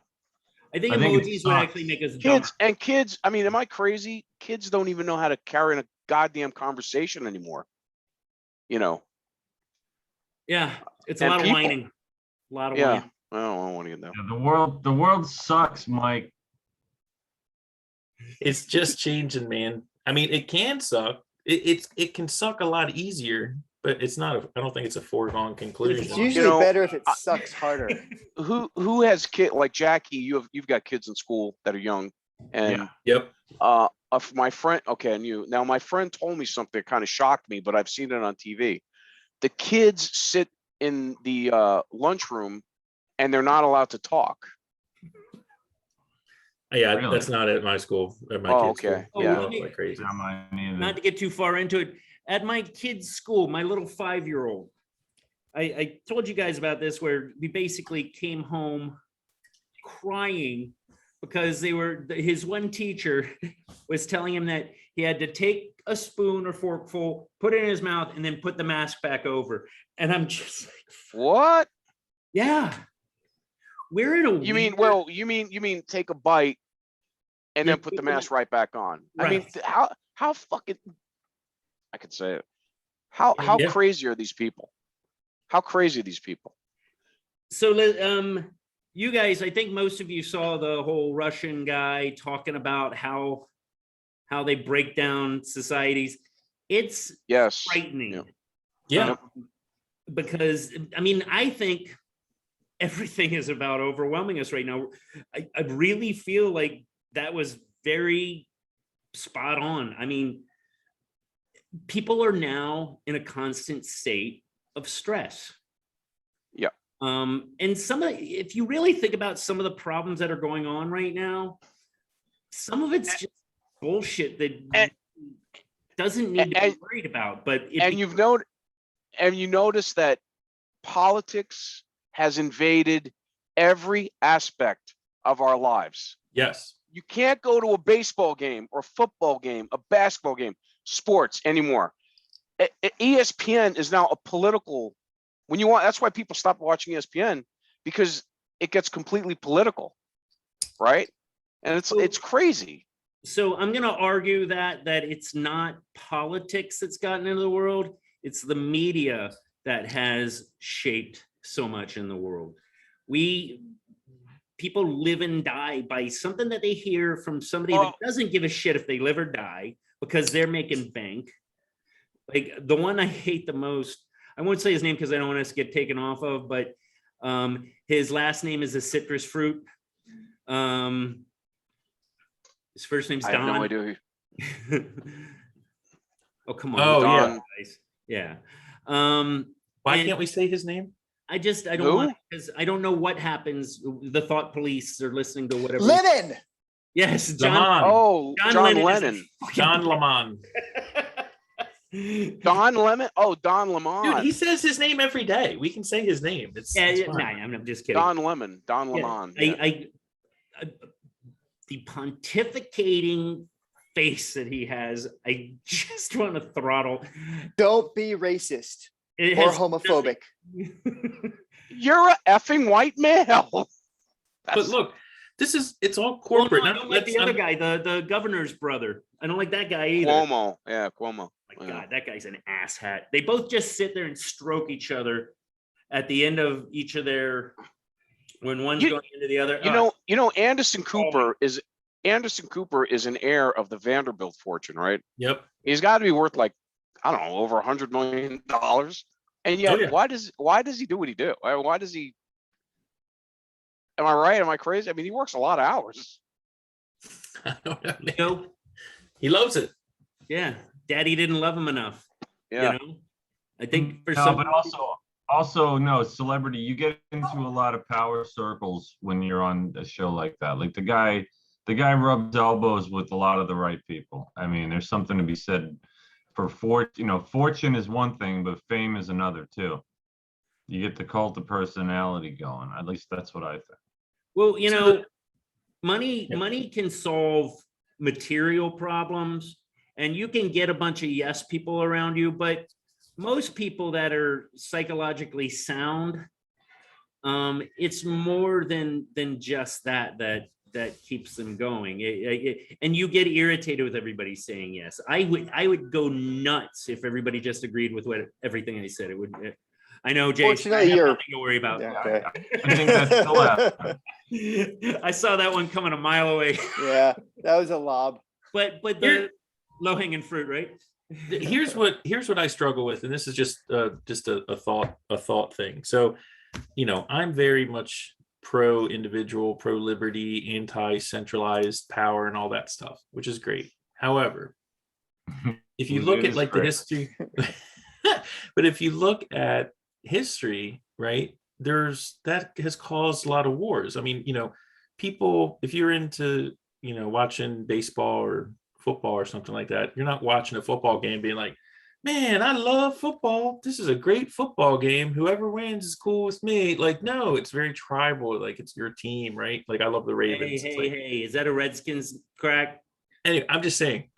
think I think it emojis would actually make us dumber. Kids. I mean, am I crazy? Kids don't even know how to carry a goddamn conversation anymore. You know. Yeah, it's a And lot of people- whining. A lot of Yeah. whining. I don't want to get that. Yeah, the world sucks, Mike. It's just changing, man. I mean, it can suck. It can suck a lot easier, but it's not. I don't think it's a foregone conclusion. It's usually better if it sucks harder. Who has kid like Jackie? You've got kids in school that are young, and Yep. my friend. Okay, and you now. My friend told me something that kind of shocked me, but I've seen it on TV. The kids sit in the lunchroom, and they're not allowed to talk. Yeah, Really? that's not at my school. At my Oh, kids' okay. school. Yeah. They're all like crazy. Not mine either. Not to get too far into it, at my kid's school, my little 5-year-old, I told you guys about this, where we basically came home crying because his one teacher was telling him that he had to take a spoon or forkful, put it in his mouth, and then put the mask back over. And I'm just like, What? yeah. We're in a You mean? weird- Well, you mean take a bite and Yeah, then put the mask right back on? I mean, Right. how fucking? I could say it. How Yeah. crazy are these people? How crazy are these people? So, you guys, I think most of you saw the whole Russian guy talking about how they break down societies. It's Yes. frightening. Yeah. Because I mean, I think everything is about overwhelming us right now. I really feel like that was very spot on. I mean, people are now in a constant state of stress. Yeah. And if you really think about some of the problems that are going on right now, some of it's just bullshit that doesn't need to be worried about. But you notice that politics has invaded every aspect of our lives. Yes. You can't go to a baseball game or football game, a basketball game, sports anymore. ESPN is now a political. That's why people stop watching ESPN, because it gets completely political, right? And it's crazy. So I'm going to argue that it's not politics that's gotten into the world. It's the media that has shaped so much in the world. People live and die by something that they hear from somebody that doesn't give a shit if they live or die, because they're making bank. Like the one I hate the most, I won't say his name because I don't want us to get taken off of, but his last name is a citrus fruit. His first name's Don. I have no idea. Oh, come on. Oh, Don, yeah. guys. Yeah. Why can't we say his name? I don't want, because I don't know what happens. The thought police are listening to whatever. Lennon. Yes, John. Lamont. Oh, John Lennon. John Lamont. Don Lemon. Oh, Don Lemon. Dude, he says his name every day. We can say his name. It's fine. I'm just kidding. Don Lemon. Don Lemon. I the pontificating face that he has, I just want to throttle. Don't be racist It or has homophobic. You're a effing white male. But look, it's all Well, corporate. no, I don't like the other guy, the governor's brother. I don't like that guy either. Cuomo. Yeah, Cuomo. My God, that guy's an asshat. They both just sit there and stroke each other at the end of each of their, when one's going into the other. You know, Anderson Cooper is an heir of the Vanderbilt fortune, right? Yep. He's got to be worth like, I don't know, over $100 million. And yet, why does he do what he do? Why does he? Am I right? Am I crazy? I mean, he works a lot of hours. He loves it. Yeah, Daddy didn't love him enough. Yeah. You know? I think for No, some, but also no, celebrity, you get into a lot of power circles when you're on a show like that. Like the guy rubs elbows with a lot of the right people. I mean, there's something to be said for fortune is one thing, but fame is another too. You get the cult of personality going. At least that's what I think. well, money can solve material problems, and you can get a bunch of yes people around you, but most people that are psychologically sound, it's more than just that keeps them going. And you get irritated with everybody saying yes. I would go nuts if everybody just agreed with everything I said. I know, Jason, I have nothing to worry about. Okay. I think that's still happening. I saw that one coming a mile away. Yeah, that was a lob. But the low-hanging fruit, right? Here's what I struggle with, and this is just a thought thing. So, I'm very much pro individual, pro liberty, anti centralized power, and all that stuff, which is great. However, if you look at like the history, but if you look at history, right, that has caused a lot of wars. I mean, people, if you're into watching baseball or football or something like that, you're not watching a football game being like, man, I love football, this is a great football game, whoever wins is cool with me. Like, no, it's very tribal. Like, it's your team, right? Like, I love the Ravens. Hey, is that a Redskins crack? Anyway, I'm just saying,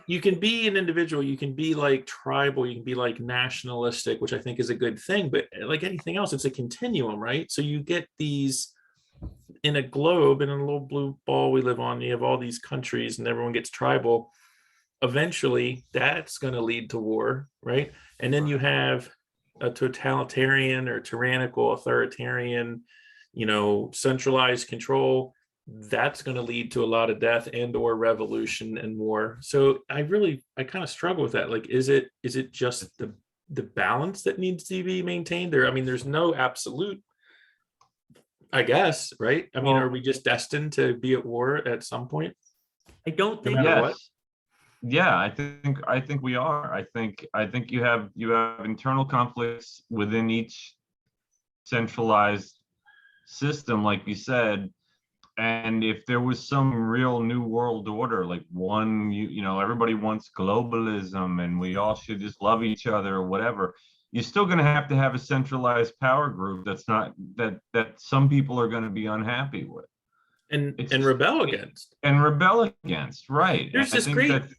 you can be an individual, you can be like tribal, you can be like nationalistic, which I think is a good thing, but like anything else, it's a continuum, right? So you get these in a globe, in a little blue ball we live on, you have all these countries and everyone gets tribal. eventually that's going to lead to war, right? And then you have a totalitarian or tyrannical authoritarian, centralized control. That's going to lead to a lot of death and or revolution and war. So I kind of struggle with that. Like, is it just the balance that needs to be maintained there? I mean, there's no absolute, I guess, right? I mean, are we just destined to be at war at some point? I don't No think matter Yes. what? Yeah, I think we are. I think you have internal conflicts within each centralized system, like you said. And if there was some real new world order, like one, everybody wants globalism and we all should just love each other or whatever, you're still going to have a centralized power group that's not that some people are going to be unhappy with And It's- rebel against. and rebel against, right? There's I this think great, that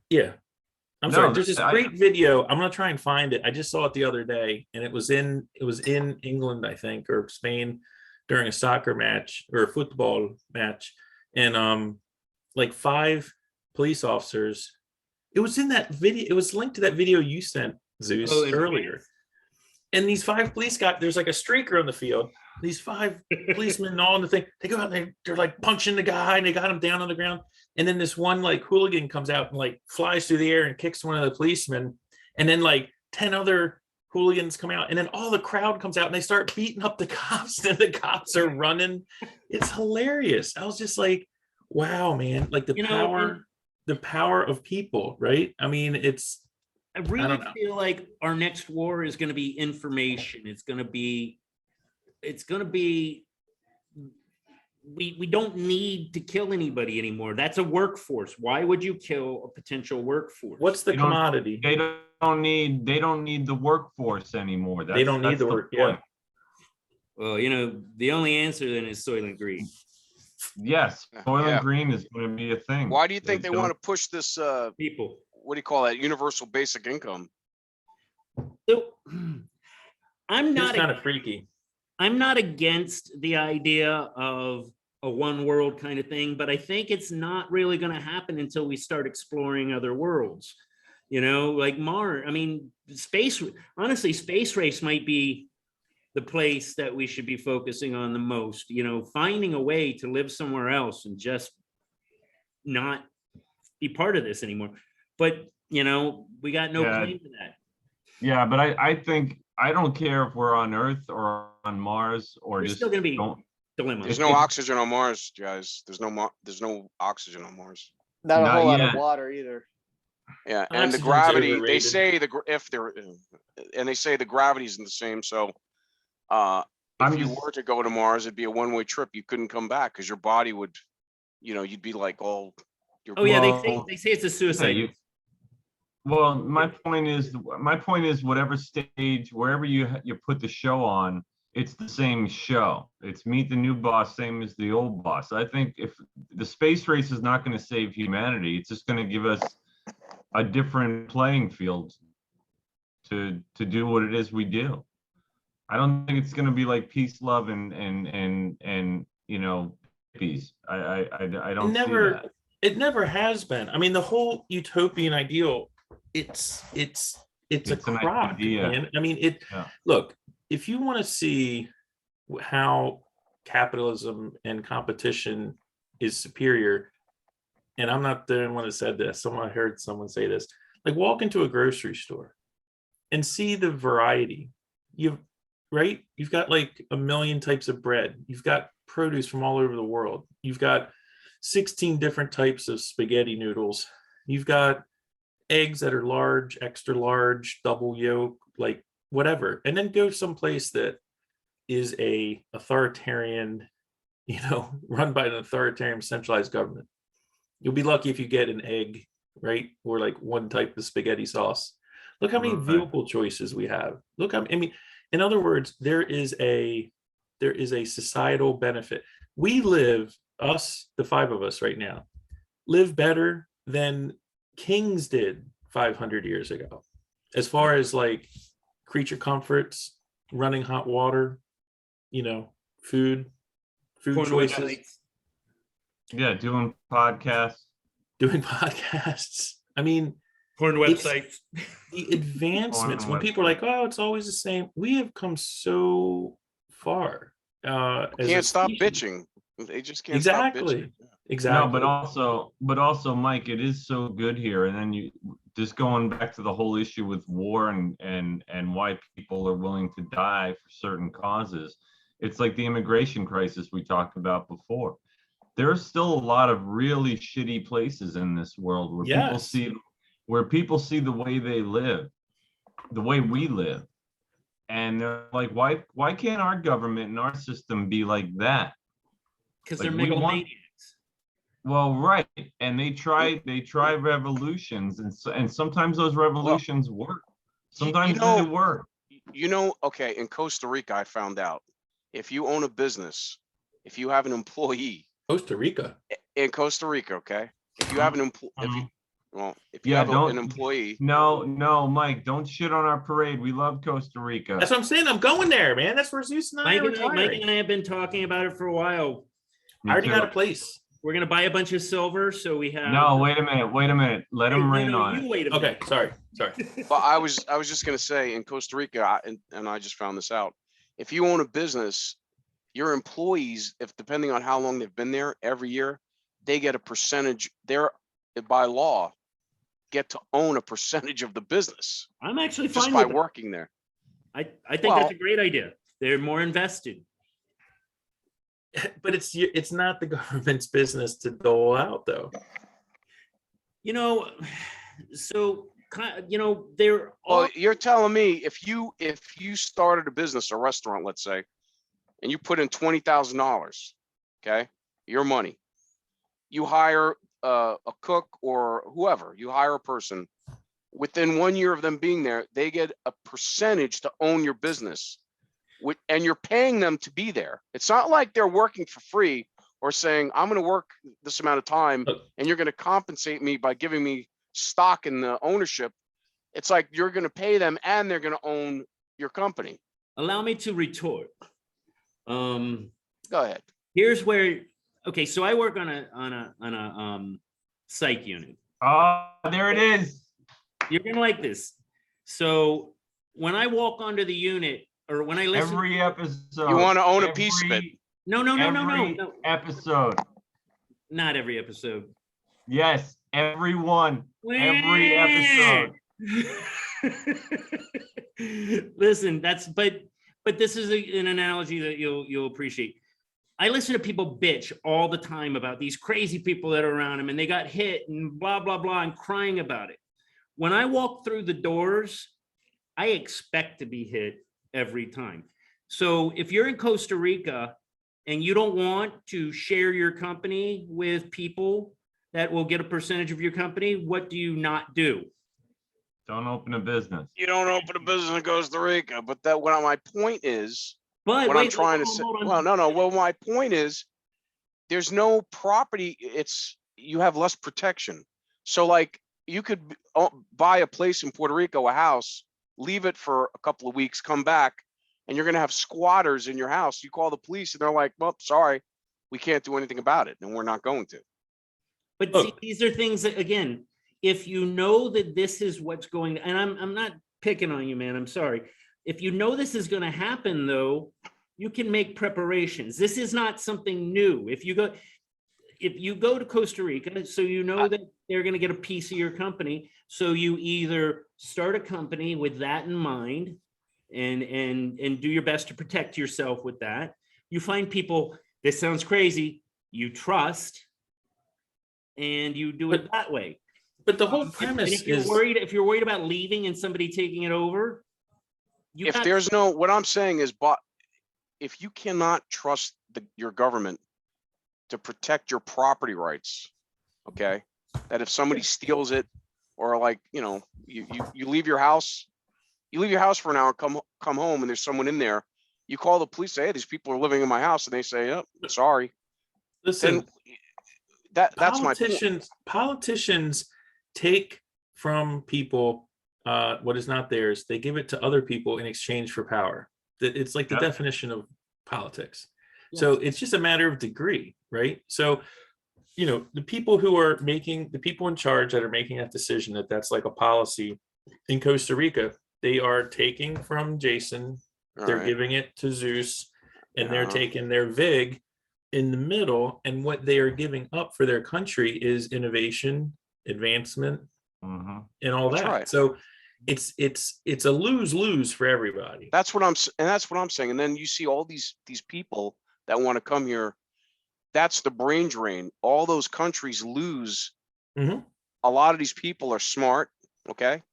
yeah. I'm No, sorry. There's this I- great video. I'm gonna try and find it. I just saw it the other day, and it was in England, I think, or Spain, during a soccer match or a football match, and like 5 police officers. It was in that video. It was linked to that video you sent, Zeus, Oh, in earlier. And these 5 police there's like a streaker on the field. These 5 policemen all in the thing. They go out and they're like punching the guy, and they got him down on the ground. And then this one like hooligan comes out and like flies through the air and kicks one of the policemen. And then like 10 other hooligans come out, and then all the crowd comes out and they start beating up the cops, and the cops are running. It's hilarious. I was just like, wow, man, like the power of people, right? I mean, I really don't know. feel like our next war is going to be information. It's going to be we don't need to kill anybody anymore. That's a workforce. Why would you kill a potential workforce? What's the You don't- commodity? they don't need the workforce anymore. They don't need that's the work. Yeah. point. Well, the only answer then is Soylent Green. Yes, Soylent Yeah. Green is going to be a thing. Why do you think they don't- want to push this, People. what do you call that, universal basic income? So I'm It's not kind of freaky. I'm not against the idea of a one world kind of thing, but I think it's not really going to happen until we start exploring other worlds. Like Mars. I mean, space race might be the place that we should be focusing on the most, finding a way to live somewhere else and just not be part of this anymore. But, we got no Yeah. claim to that. Yeah, but I think I don't care if we're on Earth or on Mars or There's just still going to be don't. dilemmas. There's no oxygen on Mars, guys. There's no oxygen on Mars. Not a Not whole lot yet. of water either. Yeah, and the Oxygen's gravity, they overrated. say they say the gravity isn't the same. So I'm if you just- were to go to Mars, it'd be a one-way trip. You couldn't come back because your body would, you'd be like all. Oh yeah, Well, they say it's a suicide. you- Well, my point is whatever stage, wherever you put the show on, it's the same show. It's meet the new boss, same as the old boss. I think if the space race is not going to save humanity, it's just going to give us a different playing field to do what it is we do. I don't think it's going to be like peace, love, and peace. I don't see that. It never has been. I mean, the whole utopian ideal, it's a It's an crock, idea. man. I mean, Yeah. look, if you want to see how capitalism and competition is superior, and I'm not the only one that said this, I heard someone say this, like walk into a grocery store and see the variety. You've got like a million types of bread. You've got produce from all over the world. You've got 16 different types of spaghetti noodles. You've got eggs that are large, extra large, double yolk, like whatever. And then go someplace that is a authoritarian, run by an authoritarian centralized government. You'll be lucky if you get an egg, right? Or like one type of spaghetti sauce. Look how many Right. vehicle choices we have. In other words, there is a societal benefit. We live, the 5 of us right now, live better than kings did 500 years ago. As far as like creature comforts, running hot water, food choices, Yeah, doing podcasts. doing podcasts. I mean, Porn It's- websites. the advancements, when On people are like, oh, it's always the same, we have come so far. As a Can't stop species. bitching. They just can't stop bitching. Exactly. No, but also, Mike, it is so good here. And then you just going back to the whole issue with war and why people are willing to die for certain causes. It's like the immigration crisis we talked about before. There's still a lot of really shitty places in this world where people see the way they live, the way we live. And they're like, why can't our government and our system be like that? Because Like, they're we want- megalomaniacs. Well, right. And they try revolutions, and sometimes those revolutions work. Sometimes they work. Okay, in Costa Rica, I found out if you own a business, if you have an employee Costa Rica. in Costa Rica, okay, if you have an if you Yeah, have an don't- employee, No, Mike, don't shit on our parade. We love Costa Rica. That's what I'm saying. I'm going there, man. That's where Zeus and I are Mike retiring. and I have been talking about it for a while. Me I already too. got a place. We're gonna buy a bunch of silver, so we have. No, wait a minute. Let Hey, him no, rain no, on you it. wait a minute. Okay, sorry. but I was just gonna say in Costa Rica, and I just found this out. If you own a business, your employees, if depending on how long they've been there, every year, they get a percentage. They're by law get to own a percentage of the business I'm actually just fine by with it. working there. I think Well- that's a great idea. They're more invested. But it's not the government's business to dole out, though. You know, so they're all Well, you're telling me if you started a business, a restaurant, let's say, and you put in $20,000, okay, your money, you hire a cook or whoever, you hire a person. Within 1 year of them being there, they get a percentage to own your business, and you're paying them to be there. It's not like they're working for free or saying, I'm going to work this amount of time and you're going to compensate me by giving me stock in the ownership. It's like you're going to pay them and they're going to own your company. allow me to retort. Go ahead. Here's where okay, so I work on a psych unit. Oh, there it is. You're gonna like this. So when I walk onto the unit or when I listen, Every episode. You want to own a piece of it. no, Every episode. not every episode. Yes, every one. Every episode. Listen, but this is an analogy that you'll appreciate. I listen to people bitch all the time about these crazy people that are around them and they got hit and blah, blah, blah, and crying about it. When I walk through the doors, I expect to be hit every time. So if you're in Costa Rica and you don't want to share your company with people that will get a percentage of your company, what do you not do? Don't open a business. You don't open a business in Costa Rica, but that what my point is, But what I'm wait, trying to hold say. on. Well, no. Well, my point is, there's no property. You have less protection. So like you could buy a place in Puerto Rico, a house, leave it for a couple of weeks, come back, and you're going to have squatters in your house. You call the police and they're like, well, sorry, we can't do anything about it. And we're not going to. But see, these are things that, again, if you know that this is what's going, and I'm not picking on you, man, I'm sorry. If you know this is going to happen, though, you can make preparations. This is not something new. If you go to Costa Rica, so you know that they're going to get a piece of your company, so you either start a company with that in mind and do your best to protect yourself with that. You find people, this sounds crazy, you trust, and you do it that way. But the whole And premise if you're worried about leaving and somebody taking it over, What I'm saying is, but if you cannot trust your government to protect your property rights, okay, that if somebody steals it or like, you leave your house, for an hour, come home and there's someone in there, you call the police, say, hey, these people are living in my house, and they say, oh, sorry. Listen, Then that's my point. Politicians take from people what is not theirs. They give it to other people in exchange for power. It's like the definition of politics. So it's just a matter of degree, right? So you know, the people in charge that are making that decision, that's like a policy in Costa Rica, they are taking from Jason, All they're right. giving it to Zeus, and they're Yeah. taking their VIG in the middle, and what they are giving up for their country is innovation, advancement, Mhm. and all That's that. right. So it's a lose-lose for everybody. That's what I'm saying. And then you see all these people that want to come here. That's the brain drain. All those countries lose. Mhm. A lot of these people are smart, okay?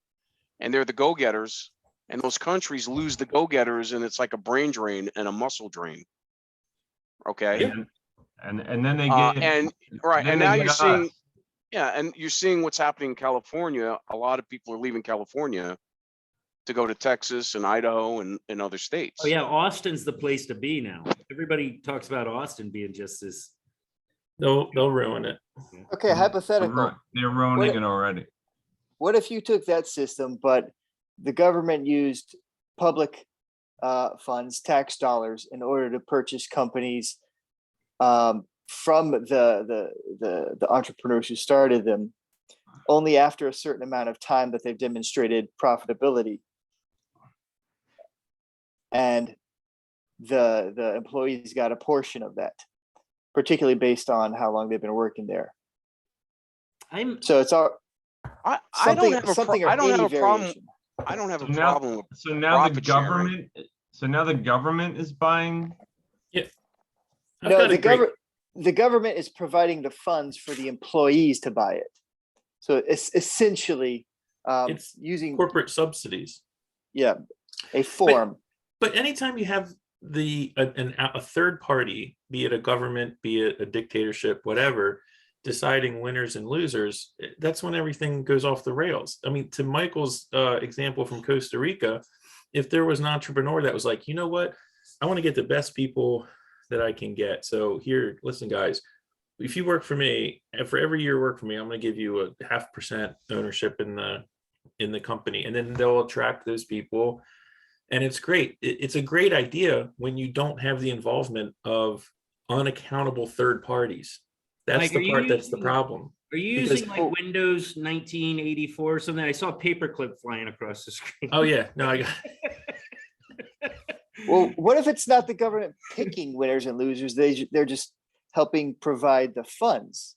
And they're the go-getters. And those countries lose the go-getters, and it's like a brain drain and a muscle drain. Okay. Yeah. And then they And get right. then And they now get you're us. seeing, yeah, and you're seeing what's happening in California. A lot of people are leaving California to go to Texas and Idaho and other states. Oh yeah, Austin's the place to be now. Everybody talks about Austin being just as. They'll ruin it. Okay, hypothetical. They're ruining it already. What if you took that system, but the government used public funds, tax dollars, in order to purchase companies from the entrepreneurs who started them, only after a certain amount of time that they've demonstrated profitability, and the employees got a portion of that, particularly based on how long they've been working there. So it's all I something, don't have a something or I don't any have a problem. variation. I don't have a So now- problem with So now the profit sharing. government. So now the government is buying. I've No, got a great- the government is providing the funds for the employees to buy it. So it's essentially It's using corporate subsidies. a form. But anytime you have a third party, be it a government, be it a dictatorship, whatever, deciding winners and losers, that's when everything goes off the rails. I mean, to Michael's example from Costa Rica, if there was an entrepreneur that was like, you know what, I want to get the best people that I can get. So here, listen, guys, if you work for me, and for every year you work for me, I'm going to give you a 0.5% ownership in the company, and then they'll attract those people. And it's great. It's a great idea when you don't have the involvement of unaccountable third parties. That's Mike, the part that's the problem. Are you Because- using like Windows 1984 or something? I saw a paperclip flying across the screen. Oh yeah, no, I got. Well, what if it's not the government picking winners and losers? They're just helping provide the funds.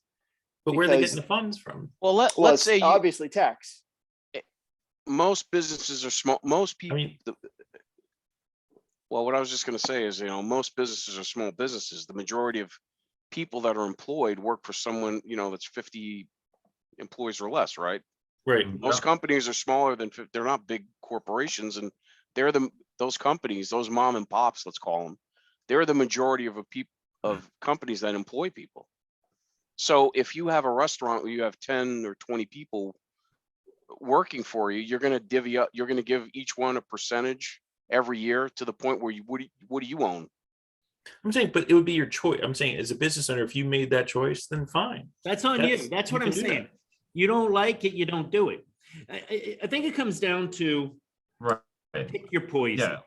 But where are they Because- getting the funds from? Well, Well, let's it's say obviously tax. most businesses are small. Most I people. mean, Well, what I was just going to say is, most businesses are small businesses. The majority of people that are employed work for someone, that's 50 employees or less, right? right. Most companies are smaller than they're not big corporations, and they're those companies, those mom and pops, let's call them. They're the majority of companies that employ people. So if you have a restaurant where you have 10 or 20 people working for you, you're going to divvy up. You're going to give each one a percentage every year to the point where what do you own? I'm saying, but it would be your choice. I'm saying, as a business owner, if you made that choice, then fine. That's on you. That's what you I'm can do saying. that. You don't like it, you don't do it. I think it comes down to Right. pick your poison.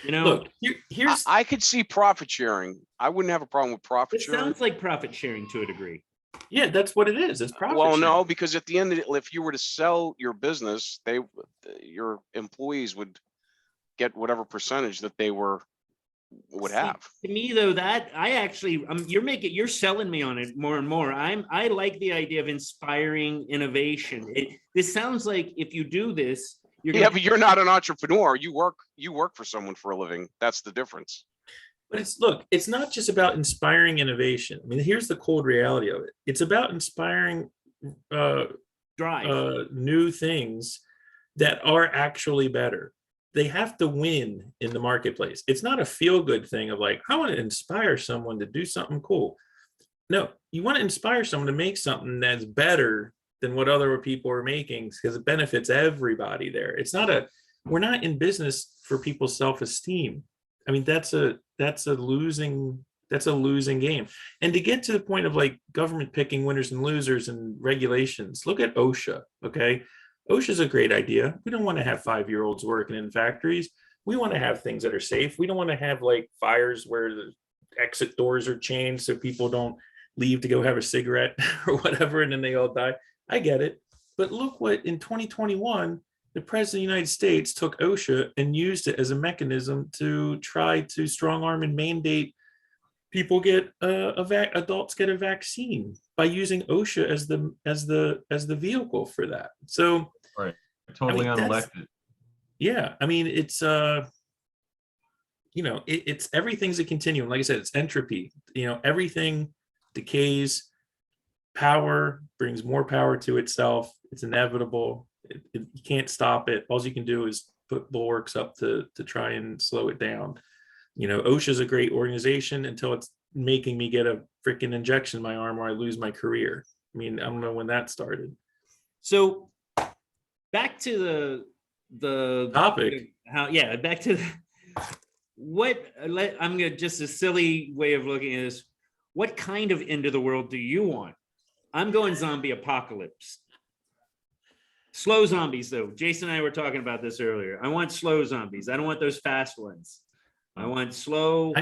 Yeah. Look, here's I could see profit sharing. I wouldn't have a problem with profit It sharing. sounds like profit sharing to a degree. yeah, that's what it is. It's profit. Well, sharing. no, because at the end of it, if you were to sell your business, your employees would get whatever percentage that they would See, have. To me, though, that I actually, you're selling me on it more and more. I like the idea of inspiring innovation. This sounds like if you do this, you're Yeah, gonna, but you're not an entrepreneur. You work for someone for a living. That's the difference. But it's not just about inspiring innovation. I mean, here's the cold reality of it. It's about inspiring drive. new things that are actually better. They have to win in the marketplace. It's not a feel-good thing of like, I want to inspire someone to do something cool. No, you want to inspire someone to make something that's better than what other people are making because it benefits everybody there. We're not in business for people's self-esteem. I mean, that's a losing game. And to get to the point of like government picking winners and losers and regulations, look at OSHA. Okay. OSHA's a great idea. We don't want to have 5-year-olds working in factories. We want to have things that are safe. We don't want to have like fires where the exit doors are changed so people don't leave to go have a cigarette or whatever, and then they all die. I get it. But look what in 2021, the president of the United States took OSHA and used it as a mechanism to try to strong arm and mandate people get adults get a vaccine by using OSHA as the vehicle for that. So Right. Totally I mean, unelected. yeah, I mean, it's it's everything's a continuum. Like I said, it's entropy. Everything decays. Power brings more power to itself. It's inevitable. You can't stop it. All you can do is put bulwarks up to try and slow it down. OSHA is a great organization until it's making me get a freaking injection in my arm or I lose my career. I mean, I don't know when that started. So back to the Topic. Back to I'm gonna just a silly way of looking at this. What kind of end of the world do you want? I'm going zombie apocalypse. Slow zombies, though. Jason and I were talking about this earlier. I want slow zombies. I don't want those fast ones. I want slow.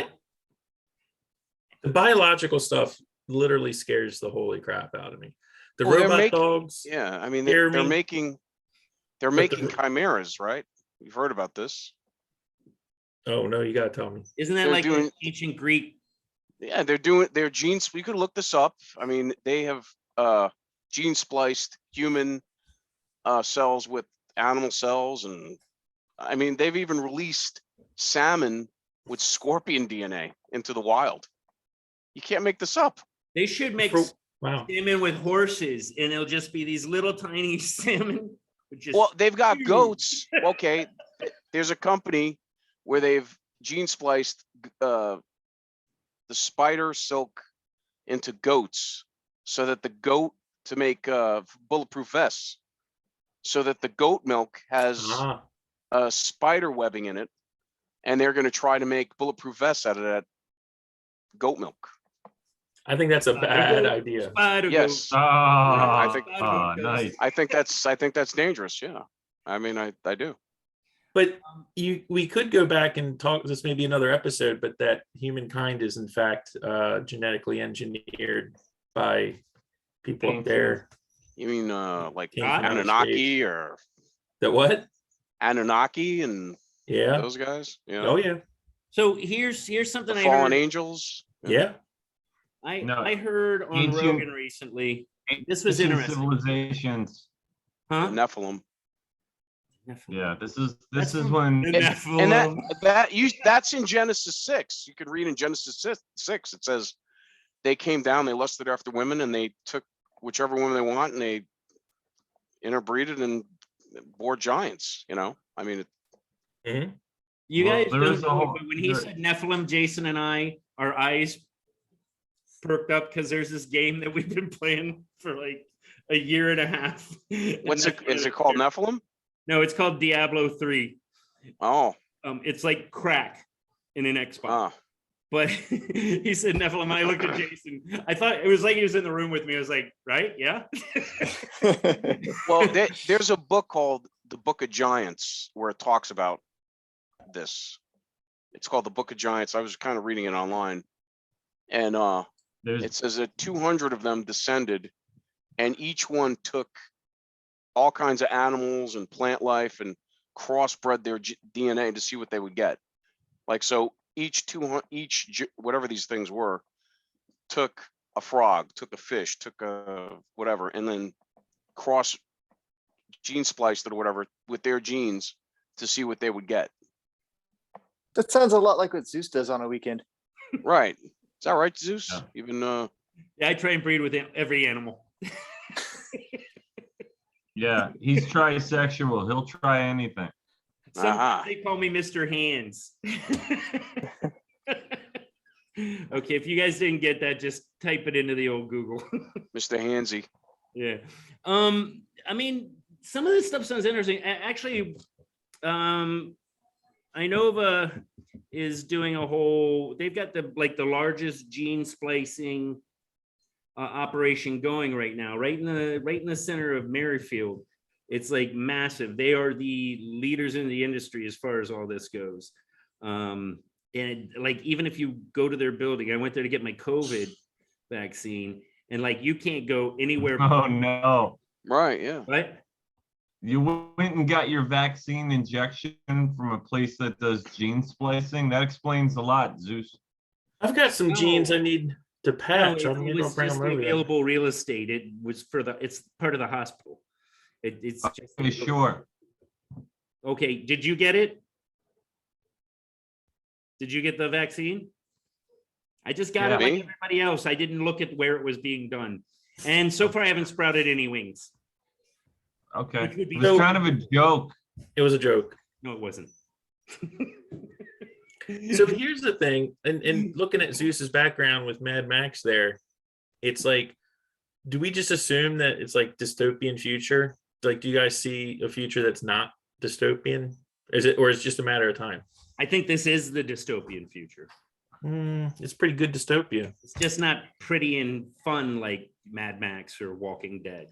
The biological stuff literally scares the holy crap out of me. The Well, robot dogs. Yeah, I mean, scare they're me. making chimeras, right? You've heard about this. Oh no, you gotta tell me. Isn't that They're like doing- ancient Greek? Yeah, they're doing their genes. We could look this up. I mean, they have gene spliced human cells with animal cells, and I mean, they've even released salmon with scorpion DNA into the wild. You can't make this up. They should make Wow. salmon with horses, and it'll just be these little tiny salmon. Well, they've got huge. goats. Okay, there's a company where they've gene spliced the spider silk into goats, so that the goat to make bulletproof vests, so that the goat milk has spider webbing in it, and they're going to try to make bulletproof vests out of that goat milk. I think that's a bad idea. Yes. Ah, I think- nice. I think that's dangerous. Yeah, I mean, I do. But we could go back and talk. This may be another episode, but that humankind is in fact genetically engineered by people up there. You mean like Came from outer Anunnaki or That what? Anunnaki and Yeah. those guys? Yeah. Oh yeah. So here's something The I fallen heard. angels. Yeah. No. I heard on Ancient- Rogan recently. This was Ancient interesting. Civilizations. The Huh? Nephilim. Yeah, this is That's when The And that's in Genesis 6. You could read in Genesis 6. It says they came down, they lusted after women, and they took whichever woman they want, and they interbreeded and bore giants. I mean, You Well, guys there don't is a know it, whole- but when he there- said Nephilim, Jason and I, our eyes perked up because there's this game that we've been playing for like a year and a half. And what's it? that's what Is it called Nephilim? No, it's called Diablo 3. Oh, It's like crack in an Xbox. ah, But he said Nephilim. I looked at Jason. I thought it was like he was in the room with me. I was like, right? Yeah. well, there's a book called The Book of Giants where it talks about this. It's called The Book of Giants. I was kind of reading it online, and there's it says that 200 of them descended, and each one took all kinds of animals and plant life and crossbred their DNA to see what they would get. Like, so each whatever these things were, took a frog, took a fish, took a whatever, and then gene spliced it or whatever with their genes to see what they would get. That sounds a lot like what Zeus does on a weekend. Right. Is that right, Zeus? Yeah. Even Yeah, I try and breed with every animal. yeah, he's trisexual. He'll try anything. Sometimes they call me Mr. Hands. Okay, if you guys didn't get that, just type it into the old Google. Mr. Hansy. Yeah. I mean, some of this stuff sounds interesting. Actually, Inova is doing a whole, they've got the largest gene splicing operation going right now, right in the center of Merrifield. It's like massive. They are the leaders in the industry as far as all this goes. And like, even if you go to their building, I went there to get my COVID, vaccine, and like you can't go anywhere, Oh, no. Right, yeah. right? You went and got your vaccine injection from a place that does gene splicing. That explains a lot, Zeus. I've got some genes I No. need to No, patch. it, I'm it gonna was bring just them the over there. available real estate. It was it's part of the hospital. It's just Okay, sure. Okay, did you get it? Did you get the vaccine? I just got Yeah. it like Me? everybody else. I didn't look at where it was being done. And so far I haven't sprouted any wings. Okay. Which would be It was so- kind of a joke. It was a joke. No, it wasn't. So here's the thing, and looking at Zeus's background with Mad Max there, it's like, do we just assume that it's like dystopian future? Like, do you guys see a future that's not dystopian? Is it, or is it just a matter of time? I think this is the dystopian future. It's pretty good dystopia. It's just not pretty and fun like Mad Max or Walking Dead.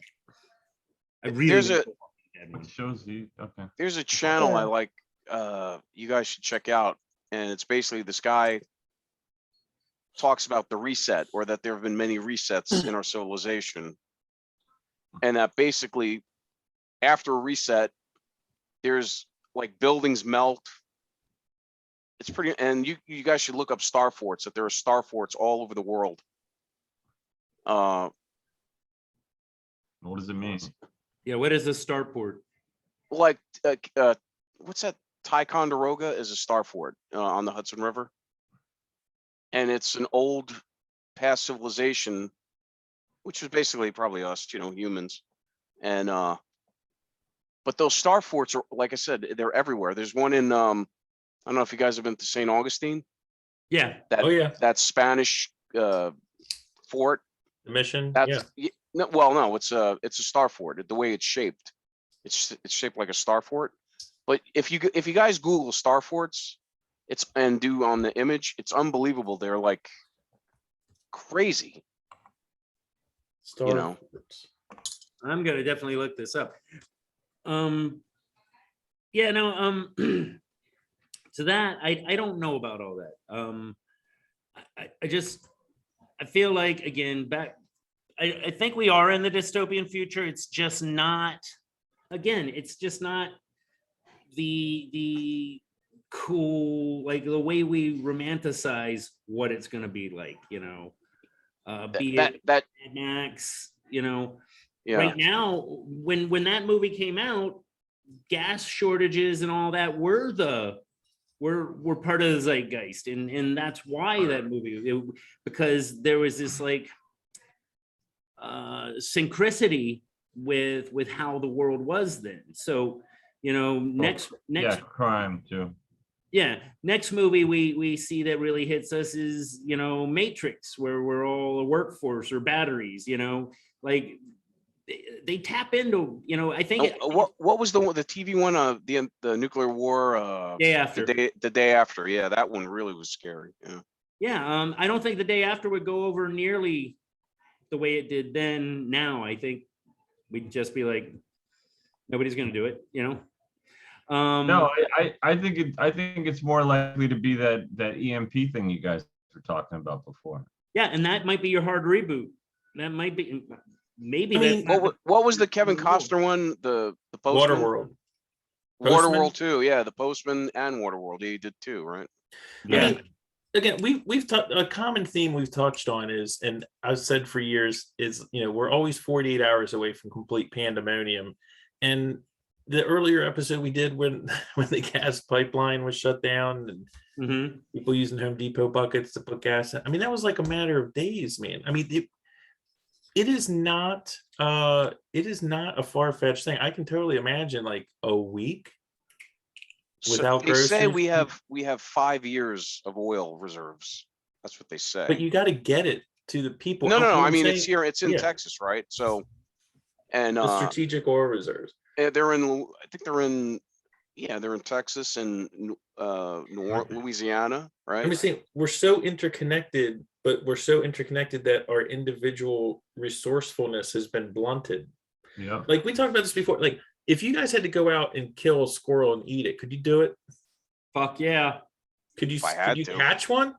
I really There's like a- the Walking Dead It one. shows you. Okay. There's a channel I Yeah. like, you guys should check out, and it's basically this guy talks about the reset, or that there have been many resets in our civilization. And that basically, after a reset, there's like buildings melt. It's pretty, and you guys should look up star forts, that there are star forts all over the world. What does it mean? Yeah, what is a starport? Like, what's that? Ticonderoga is a star fort on the Hudson River. And it's an old past civilization, which is basically probably us, humans. And, but those star forts are, like I said, they're everywhere. There's one in, I don't know if you guys have been to St. Augustine, Yeah, Oh yeah, that Spanish fort. the mission. That's, Yeah, no, well, no, it's a star fort. The way it's shaped, it's shaped like a star fort. But if you guys Google star forts, and do on the image, it's unbelievable. They're like crazy. Star know. Forts. I'm gonna definitely look this up. Yeah, no, to that, I don't know about all that. I feel like, again, I think we are in the dystopian future. It's just not, again, it's just not the cool, like the way we romanticize what it's gonna be like, be That it Mad Max, yeah. right now, when that movie came out, gas shortages and all that were part of the zeitgeist, and that's why that movie, because there was this like synchronicity with how the world was then. So next Yeah, crime too. yeah, next movie we see that really hits us is Matrix, where we're all a workforce or batteries. Like they tap into I think What was the TV one? The nuclear war. day after. The day after. Yeah, that one really was scary. Yeah. Yeah, I don't think the day after would go over nearly the way it did then. Now I think we'd just be like, nobody's gonna do it. No, I think it's more likely to be that EMP thing you guys were talking about before. Yeah, and that might be your hard reboot. That might be maybe. I mean, What was the Kevin Costner one? The Postman? Waterworld. Waterworld Postman? too. Yeah, the Postman and Waterworld. He did too, right? I mean, again, we've a common theme we've touched on is, and I've said for years, is we're always 48 hours away from complete pandemonium. And the earlier episode we did when the gas pipeline was shut down and Mhm. people using Home Depot buckets to put gas in, I mean, that was like a matter of days, man. I mean, it is not a far-fetched thing. I can totally imagine like a week without They say groceries. we have 5 years of oil reserves. That's what they say. But you got to get it to the people. No. I'm I mean, saying it's here. It's in yeah. Texas, right? So, and the strategic oil reserves. they're in. I think they're in. Yeah, they're in Texas and Louisiana, right? I'm just saying we're so interconnected, but we're so interconnected that our individual resourcefulness has been blunted. Yeah. Like we talked about this before. Like if you guys had to go out and kill a squirrel and eat it, could you do it? Fuck yeah. Could you If I had to. catch one?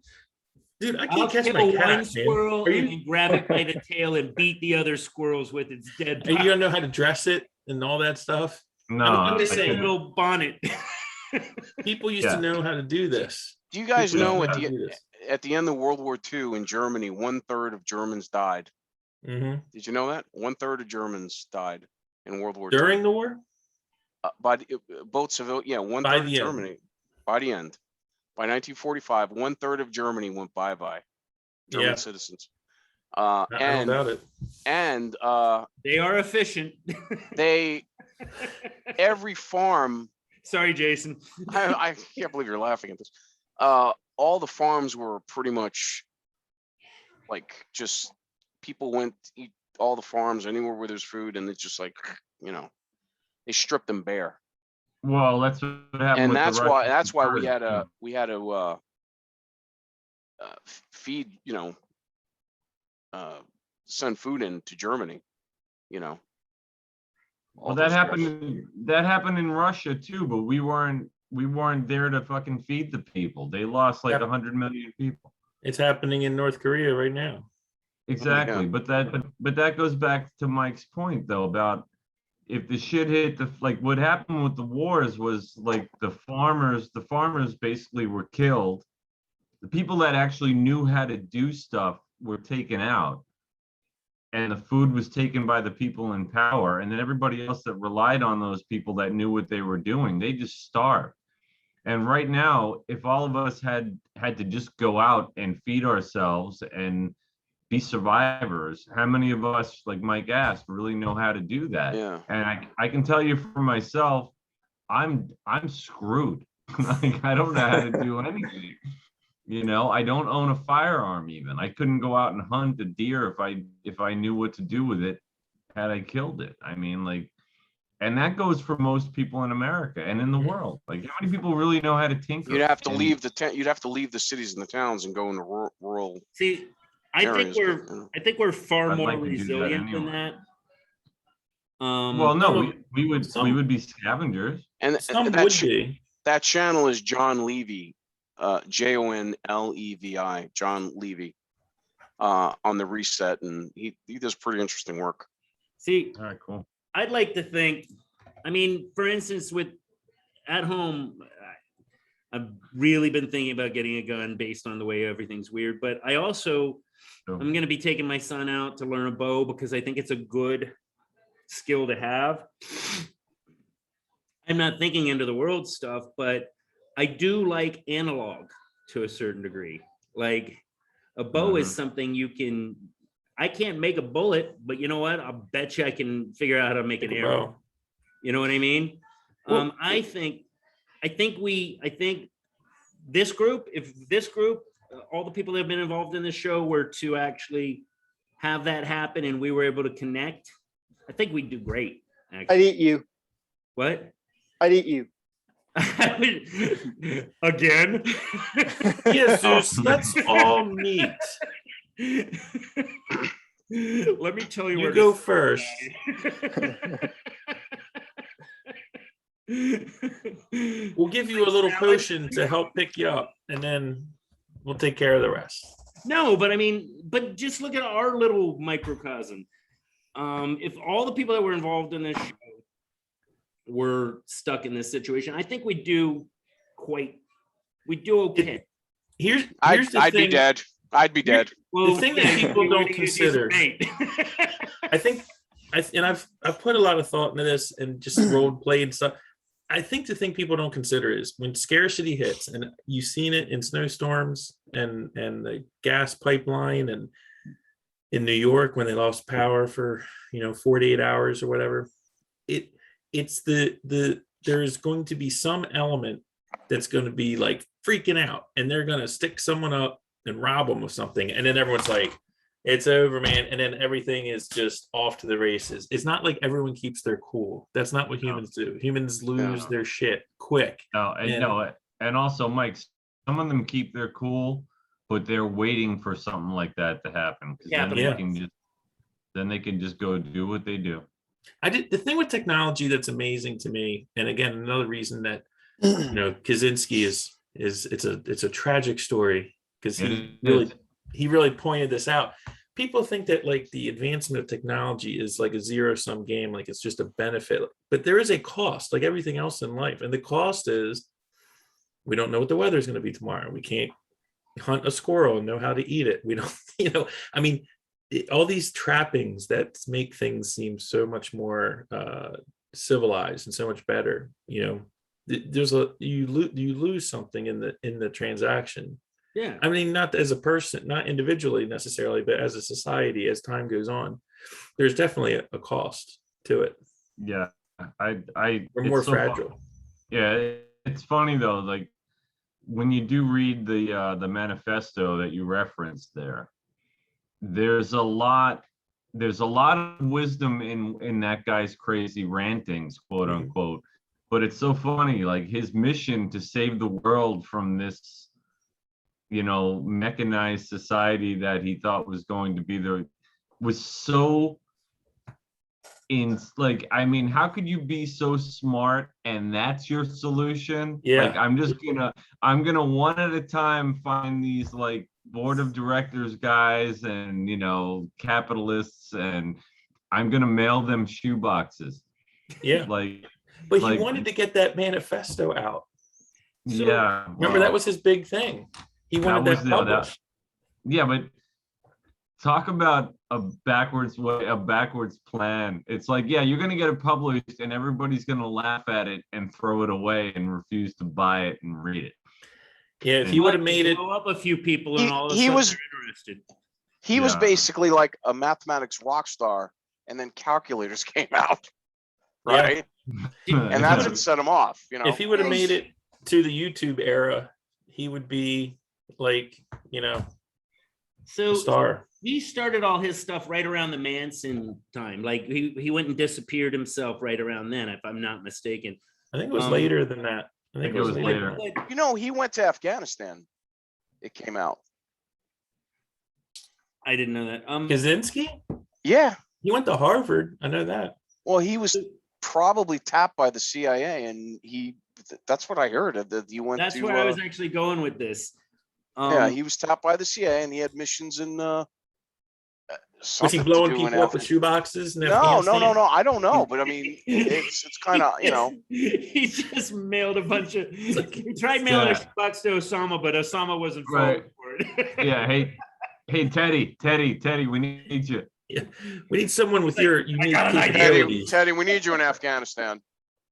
Dude, I I'll can't catch kill my one cat, man. squirrel Are and you, then grab it by the tail and beat the other squirrels with its dead are you body. gonna know how to dress it and all that stuff? No, I'm I just It's a saying, couldn't. little bonnet. people used to Yeah. know how to do this. Do you guys People used to know how to do this. at the end of World War II in Germany, 1/3 of Germans died? hmm Did you know that? 1/3 of Germans died in World War II. During the war? Both civil, yeah, By 1/3 of the end. Germany by the end. By 1945, 1/3 of Germany went bye-bye. German Yeah, citizens. I don't doubt it. And They are efficient. they every farm. Sorry, Jason. I can't believe you're laughing at this. All the farms were pretty much like just people went to eat all the farms anywhere where there's food, and it's just like they stripped them bare. Well, that's what happened. And with the that's why we Russians had too. to feed send food into Germany. Well, all that those guys. happened. That happened in Russia too, but we weren't there to fucking feed the people. They lost like Yep. 100 million people. It's happening in North Korea right now. Exactly, but that goes back to Mike's point though about if the shit hit the like what happened with the wars was like the farmers basically were killed. The people that actually knew how to do stuff were taken out, and the food was taken by the people in power, and then everybody else that relied on those people that knew what they were doing, they just starved. And right now, if all of us had to just go out and feed ourselves and be survivors, how many of us, like Mike asked, really know how to do that? Yeah. And I can tell you for myself, I'm screwed. Like I don't know how to do anything. I don't own a firearm even. I couldn't go out and hunt a deer if I knew what to do with it had I killed it. I mean, like, and that goes for most people in America and in the world. Like, how many people really know how to tinker? You'd have to And- leave you'd have to leave the cities and the towns and go into rural. See, I think areas, I think we're far I'd more like to do that resilient than anyway. that. Well, no, we some- would be scavengers. And Some that would be. that channel is John Levy, JONLEVI, John Levy, on the reset, and he does pretty interesting work. See, All right, cool. I'd like to think, I mean, for instance, with at home, I've really been thinking about getting a gun based on the way everything's weird, but I also, So, I'm going to be taking my son out to learn a bow because I think it's a good skill to have. I'm not thinking into the world stuff, but I do like analog to a certain degree. Like a bow is something I can't make a bullet, but you know what? I'll bet you I can figure out how to make an arrow. Bro. You know what I mean? Well- I think this group, all the people that have been involved in this show were to actually have that happen and we were able to connect, I think we'd do great. I'd Actually. eat you. What? I'd eat you. Again? Yeah, Zeus, that's all meat. Let me tell you You where go to first. We'll give you a little potion to help pick you up, and then we'll take care of the rest. No, but I mean, but just look at our little microcosm. If all the people that were involved in this show were stuck in this situation, I think we'd do okay. Here's the I'd thing. be dead. I'd be dead. Well, thing that yeah, people we were don't gonna use consider- bait. I think, I've put a lot of thought into this and just role played stuff. I think the thing people don't consider is when scarcity hits, and you've seen it in snowstorms and the gas pipeline, and in New York when they lost power for 48 hours or whatever. There's going to be some element that's going to be like freaking out, and they're going to stick someone up and rob them of something, and then everyone's like, it's over, man, and then everything is just off to the races. It's not like everyone keeps their cool. That's not what humans do. Humans lose their shit quick. And also, Mike, some of them keep their cool, but they're waiting for something like that to happen. Yeah, Then they can just go do what they do. The thing with technology that's amazing to me, and again, another reason that Kaczynski it's a tragic story. because It is. he really pointed this out. People think that like the advancement of technology is like a zero-sum game, like it's just a benefit, but there is a cost, like everything else in life. And the cost is we don't know what the weather is going to be tomorrow. We can't hunt a squirrel and know how to eat it. We don't, I mean, all these trappings that make things seem so much more civilized and so much better. There's you lose something in the transaction. Yeah. I mean, not as a person, not individually necessarily, but as a society, as time goes on, there's definitely a cost to it. Yeah, We're it's more so fragile. Yeah, it's funny though, like when you do read the manifesto that you referenced there, there's a lot of wisdom in that guy's crazy rantings, quote Mhm. unquote. But it's so funny, like his mission to save the world from this, mechanized society that he thought was going to be was so like, I mean, how could you be so smart and that's your solution? Yeah. Like, I'm gonna one at a time find these like board of directors guys and capitalists, and I'm gonna mail them shoe boxes. Yeah. Like, But he wanted to get that manifesto out. So, yeah. Remember, that was his big thing. He wanted that published. Yeah, but talk about a backwards plan. It's like, yeah, you're gonna get it published and everybody's gonna laugh at it and throw it away and refuse to buy it and read it. Yeah, if he would have made it. Blow up a few people and all of a He sudden was- they're interested. He was Yeah. basically like a mathematics rock star, and then calculators came out, Yeah. right? And that's what set him off. If he would have made it to the YouTube era, he would be like, a So star. he started all his stuff right around the Manson time. Like he went and disappeared himself right around then, if I'm not mistaken. I think it was later than that. I think it was later. But He went to Afghanistan. It came out. I didn't know that. Kaczynski? Yeah. He went to Harvard. I know that. Well, he was probably tapped by the CIA, and that's what I heard. That he went That's to. where I was actually going with this. Yeah, he was tapped by the CIA, and he had missions in. Was he something to blowing do in people up with shoeboxes? No. I don't know, but I mean, it's kind of He just mailed a bunch of. He tried mailing a box to Osama, but Osama wasn't falling for it. Yeah. Hey, Teddy, we need you. Yeah. We need someone with your unique got an idea. capabilities. Teddy, we need you in Afghanistan.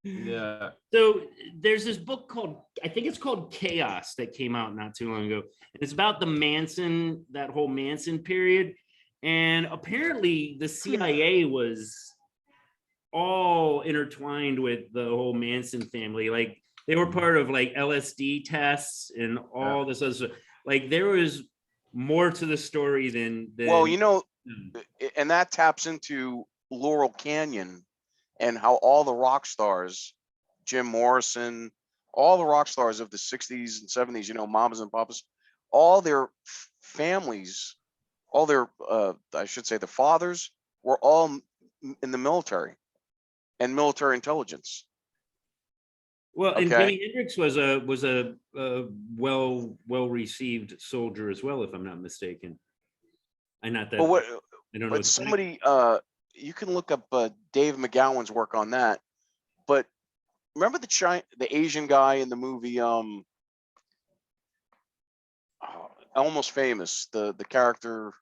Yeah. So there's this book called, I think it's called Chaos, that came out not too long ago. And it's about that whole Manson period. And apparently the CIA was all intertwined with the whole Manson family. Like they were part of like LSD tests and all this other stuff. Like there was more to the story than Well, and that taps into Laurel Canyon and how all the rock stars, Jim Morrison, all the rock stars of the 60s and 70s, mamas and papas, all their families, all their, I should say the fathers, were all in the military and military intelligence. Well, and Okay. Jimi Hendrix was a well received soldier as well, if I'm not mistaken. I'm not that. But I don't know. but somebody, you can look up Dave McGowan's work on that. But remember the Asian guy in the movie, Almost Famous, the character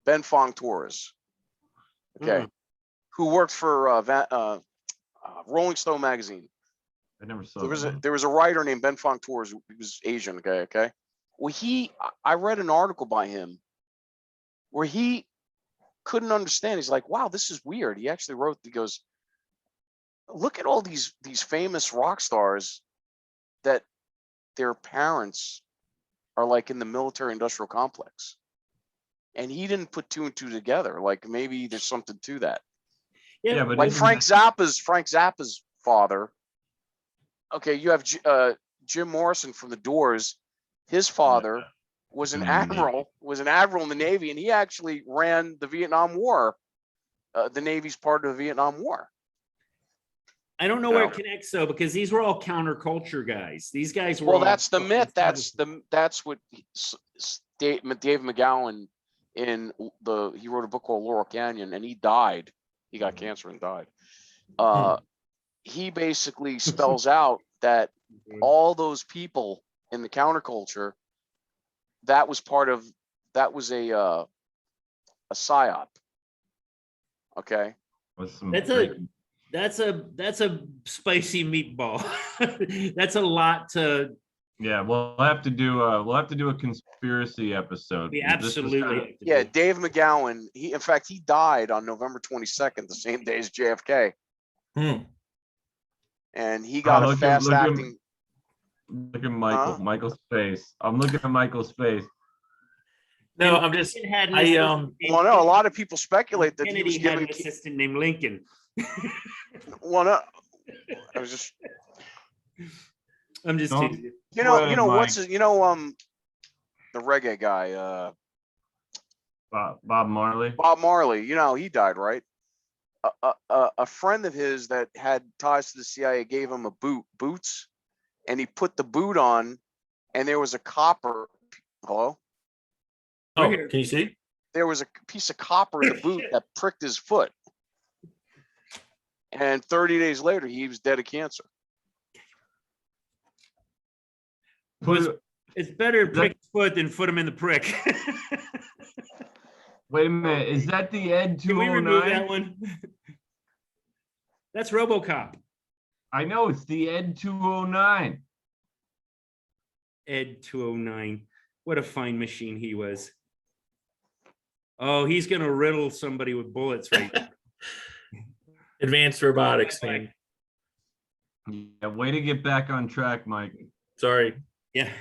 Ben Fong Torres, okay, who worked for Rolling Stone magazine. I never saw There was a writer named Ben Fong Torres who was Asian. Okay. Well, I read an article by him where he couldn't understand. He's like, wow, this is weird. He actually wrote, he goes, look at all these famous rock stars that their parents are like in the military industrial complex. And he didn't put two and two together. Like maybe there's something to that. Yeah, but Like isn't Frank Zappa's father. Okay, you have Jim Morrison from the Doors. His father was an admiral in the Navy, and he actually ran the Vietnam War. The Navy's part of the Vietnam War. I don't know where No. it connects though, because these were all counterculture guys. These guys were Well, all that's the fucking myth. establishment. That's what Dave McGowan he wrote a book called Laurel Canyon, and he died. He got cancer and died. He basically spells out that all those people in the counterculture, that was a psyop. Okay. With some That's a spicy meatball. That's a lot to. yeah, we'll have to do a conspiracy episode. We This is absolutely. kinda- have to Yeah, do. Dave McGowan. In fact, he died on November 22nd, the same day as JFK, Hmm. and he got a look at- fast look at- acting. Look at Michael. Huh? Michael's face. I'm looking at Michael's face. No, And I'm just, Lincoln had an I, assistant named Well, no, a lot of people speculate that he Kennedy was had an giving. assistant named Lincoln. Well, no, I was just, I'm just Don't- teasing. you Go know, ahead, what's Mike. his, the reggae guy, Bob Marley. Bob Marley. He died, right? A friend of his that had ties to the CIA gave him boots, and he put the boot on, and there was a copper. Hello? oh, here. can you see? There was a piece of copper in the boot that pricked his foot. And 30 days later, he was dead of cancer. Put- It's better to Is that- prick his foot than foot him in the prick. Wait a minute. Is that the Ed Can we remove that 209? one? That's RoboCop. I know it's the Ed 209. Ed 209. What a fine machine he was. Oh, he's gonna riddle somebody with bullets right now. Advanced robotics, man. Yeah, way to get back on track, Mike. Sorry. Yeah.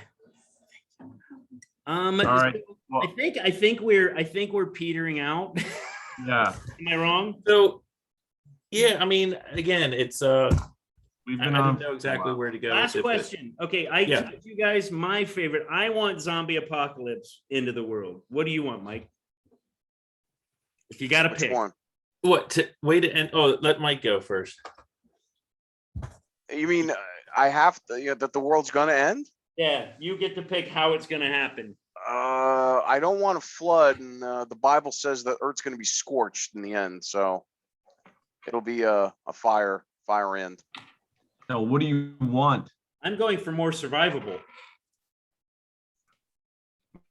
All right. Well, I think we're petering out. yeah, Am I wrong? So, yeah, I mean, again, it's we've I been didn't on. know exactly where to go. Last with it, but- question. Okay, I Yeah. told you guys my favorite. I want zombie apocalypse into the world. What do you want, Mike? If you got to Which pick. one? What? Wait to end. Oh, let Mike go first. You mean I have to, that the world's gonna end? Yeah, you get to pick how it's going to happen. I don't want to flood, and the Bible says the earth's gonna be scorched in the end, so it'll be a fire end. No, what do you want? I'm going for more survivable.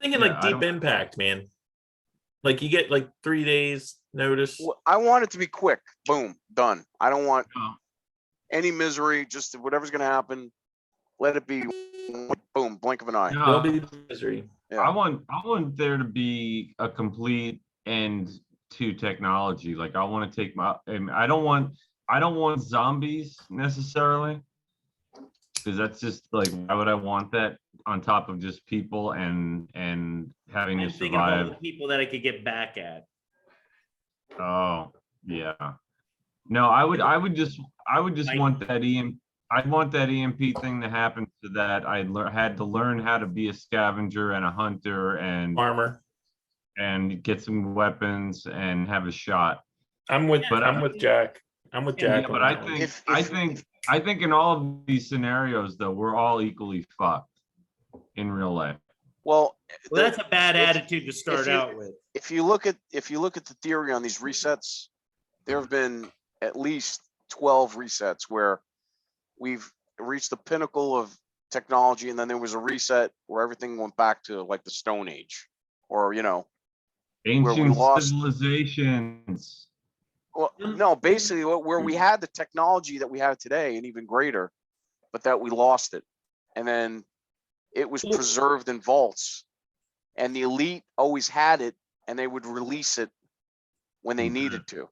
Thinking Yeah, like I Deep don't- Impact, man. Like you get like 3 days notice. Well, I want it to be quick. Boom, done. I don't want Oh. any misery. Just whatever's gonna happen, let it be. Boom, blink of an eye. There'll No, be misery. Yeah. I want there to be a complete end to technology. Like I want to take I don't want zombies necessarily, because that's just like, why would I want that on top of just people and having I'm to thinking about survive? the people that I could get back at. Oh, yeah. No, I would just Like- want that I'd want that EMP thing to happen so that I had to learn how to be a scavenger and a hunter Armor. and get some weapons and have a shot. I'm with But I'm with Jack. I'm with Yeah, Jack. Yeah, on but that one. I think in all of these scenarios though, we're all equally fucked in real life. Well, Well, that's a bad if- attitude to start you- out with. if you look at the theory on these resets, there have been at least 12 resets where we've reached the pinnacle of technology, and then there was a reset where everything went back to like the Stone Age, or Ancient lost- civilizations. well, no, basically where we had the technology that we have today and even greater, but that we lost it, and then it was preserved in vaults, and the elite always had it, and they would release it when they Mhm. needed to.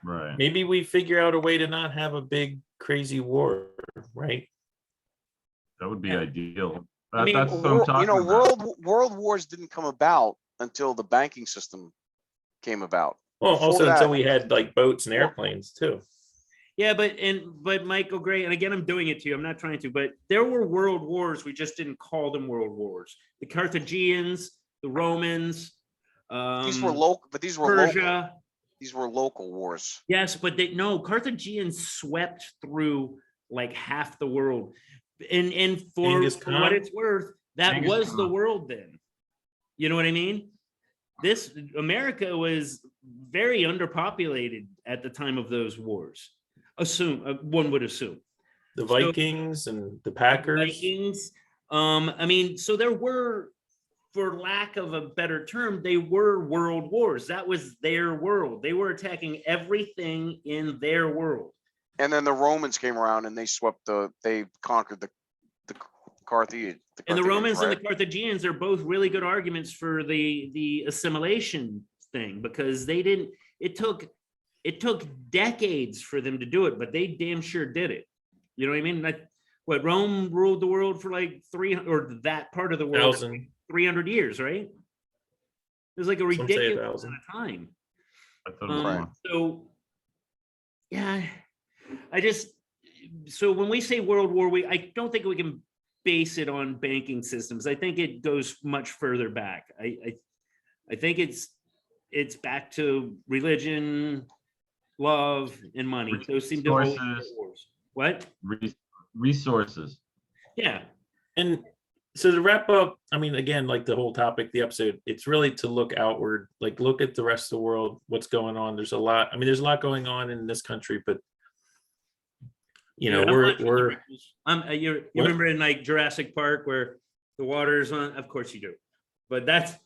Right. Maybe we figure out a way to not have a big crazy war, right? That would be Yeah. ideal. I mean, That's what I'm talking about. World wars didn't come about until the banking system came about. Well, Before also that- until we had like boats and airplanes too. Yeah, but Michael Gray, and again, I'm doing it to you. I'm not trying to, but there were world wars. We just didn't call them world wars. The Carthaginians, the Romans, These were local, but these were local. Persia. These were local wars. Yes, but no, Carthaginians swept through like half the world. And for Genghis what Khan? it's worth, that Genghis was the Khan. world then. You know what I mean? This America was very underpopulated at the time of those wars. One would assume. The So- Vikings and the Packers. Vikings. I mean, so there were, for lack of a better term, they were world wars. That was their world. They were attacking everything in their world. And then the Romans came around and they conquered the Carthage. And the Romans and right? the Carthaginians are both really good arguments for the assimilation thing, because they didn't, it took decades for them to do it, but they damn sure did it. You know what I mean? Like, what, Rome ruled the world for like 300, or that part of the world, 300 years, right? It was like a Some say ridiculous 1,000. amount of time. I thought it was Right. more. So, yeah, so when we say World War, I don't think we can base it on banking systems. I think it goes much further back. I think it's back to religion, love, and money. Those seem to always be Resources. wars. What? Resources. Yeah. And so to wrap up, I mean, again, like the whole topic, the episode, it's really to look outward, like look at the rest of the world, what's going on. There's a lot. I mean, there's a lot going on in this country, but you know, Yeah, we're you What? remember in like Jurassic Park where the water's on? Of course you do. But that's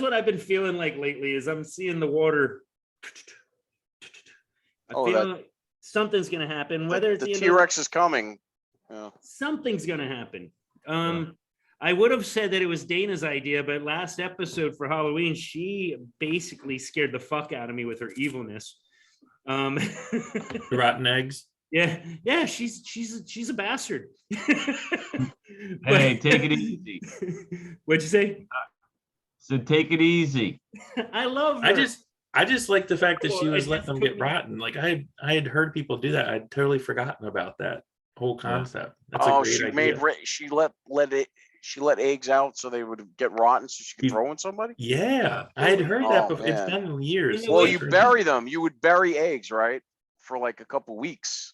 what I've been feeling like lately, is I'm seeing the water. I Oh, feel like something's gonna happen, whether it's The the end of- T-Rex is coming. Yeah. something's gonna happen. I would have said that it was Dana's idea, but last episode for Halloween, she basically scared the fuck out of me with her evilness. rotten eggs. Yeah, she's a bastard. Hey, take it easy. What'd you say? So take it easy. I love her. I just like the fact that she Well, was it letting just them took get me- rotten. Like I had heard people do that. I'd totally forgotten about that whole concept. That's a Oh, great she idea. made she let eggs out so they would get rotten so she could You- throw in somebody. Yeah, I had heard that Oh, before. It's man. been years. You know Well, what? you Like, bury them. You would bury eggs, right, for like a couple weeks,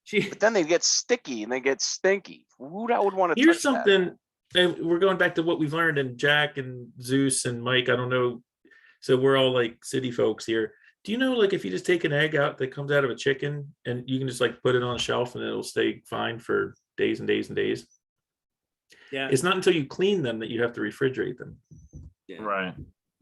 She, but then they get sticky and they get stinky. Who that would want to Here's touch that? something, and we're going back to what we've learned, and Jack and Zeus and Mike, I don't know. So we're all like city folks here. Do you know, like, if you just take an egg out that comes out of a chicken and you can just like put it on a shelf and it'll stay fine for days and days and days? yeah, It's not until you clean them that you have to refrigerate them. yeah. Right.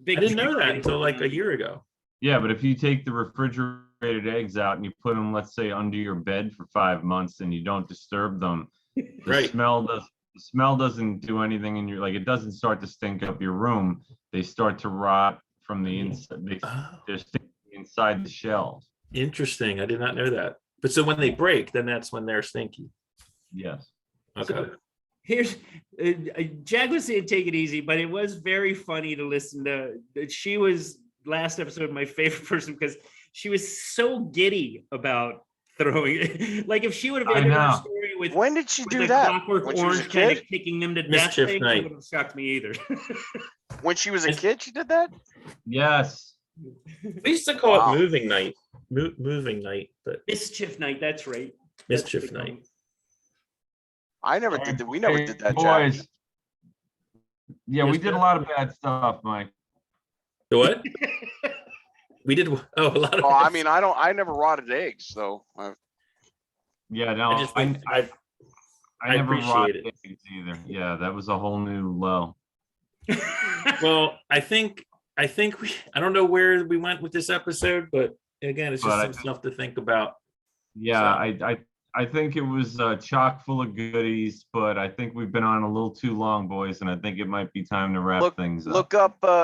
Big I didn't know that chicken. until like a year ago. Yeah, but if you take the refrigerated eggs out and you put them, let's say, under your bed for 5 months and you don't disturb them, the Right. smell doesn't do anything in your, like, it doesn't start to stink up your room. They start to rot from the inside. Oh, They're stinking inside the shells. interesting. I did not know that. But so when they break, then that's when they're stinky. Yes. Okay. So here's Jag was saying take it easy, but it was very funny to listen to. She was last episode my favorite person because she was so giddy about throwing it. Like if she would have I ended her know. story with When did she with do the that? Clockwork When she was a Orange kind kid? of kicking them to death Mischief thing, Night. it would have shocked me either. When she was a It's- kid, she did that. Yes. We used to call Wow. it moving night. Moving night, but Mischief Night, that's right. That's mischief what they call night. it. I never did that. We never Hey, did that, Jack. boys. Yeah, we Yes, did a sir. lot of bad stuff, Mike. The what? We did a lot of. Oh, I mean, I never rotted eggs, so Yeah, no, I just think I never appreciate rotted it. eggs either. Yeah, that was a whole new low. Well, I think we. I don't know where we went with this episode, but again, it's just But I some stuff to think about. Yeah, So- I think it was chock full of goodies, but I think we've been on a little too long, boys, and I think it might be time to wrap things up.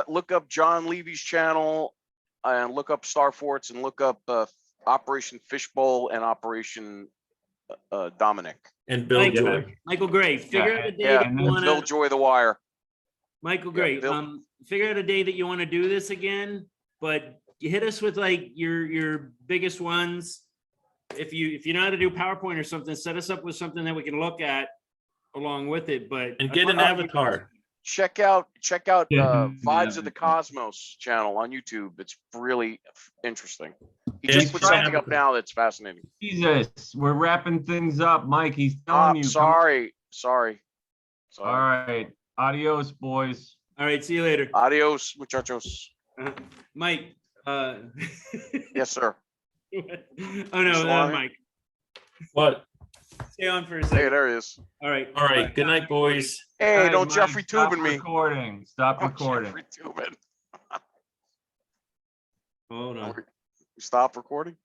look up John Levy's channel and look up Star Forts and look up Operation Fishbowl and Operation Dominic. And Bill Mike- Joy. Michael Gray, figure out a day Yeah, that and you then want Bill to. Joy the Wire. Michael Yeah, Gray, Bill- figure out a day that you want to do this again, but you hit us with like your biggest ones. If you know how to do PowerPoint or something, set us up with something that we can look at along with it. But And get an avatar. check out Yeah. Vibes of the Cosmos channel on YouTube. It's really interesting. He Yeah, just he's put trying something to- up now that's fascinating. Jesus, we're wrapping things up. Mike, he's telling you. come- Sorry. All right. Adios, boys. All right, see you later. Adios, muchachos. Mike. Yes, sir. Oh You no, still on here? Mike. What? Stay on for a Hey, second. there he is. All right. All right. Good night, boys. Hey, All right, don't Mike, Jeffrey stop Tubin me. recording. Stop Don't recording. Jeffrey Tubin. Hold on. We stop recording?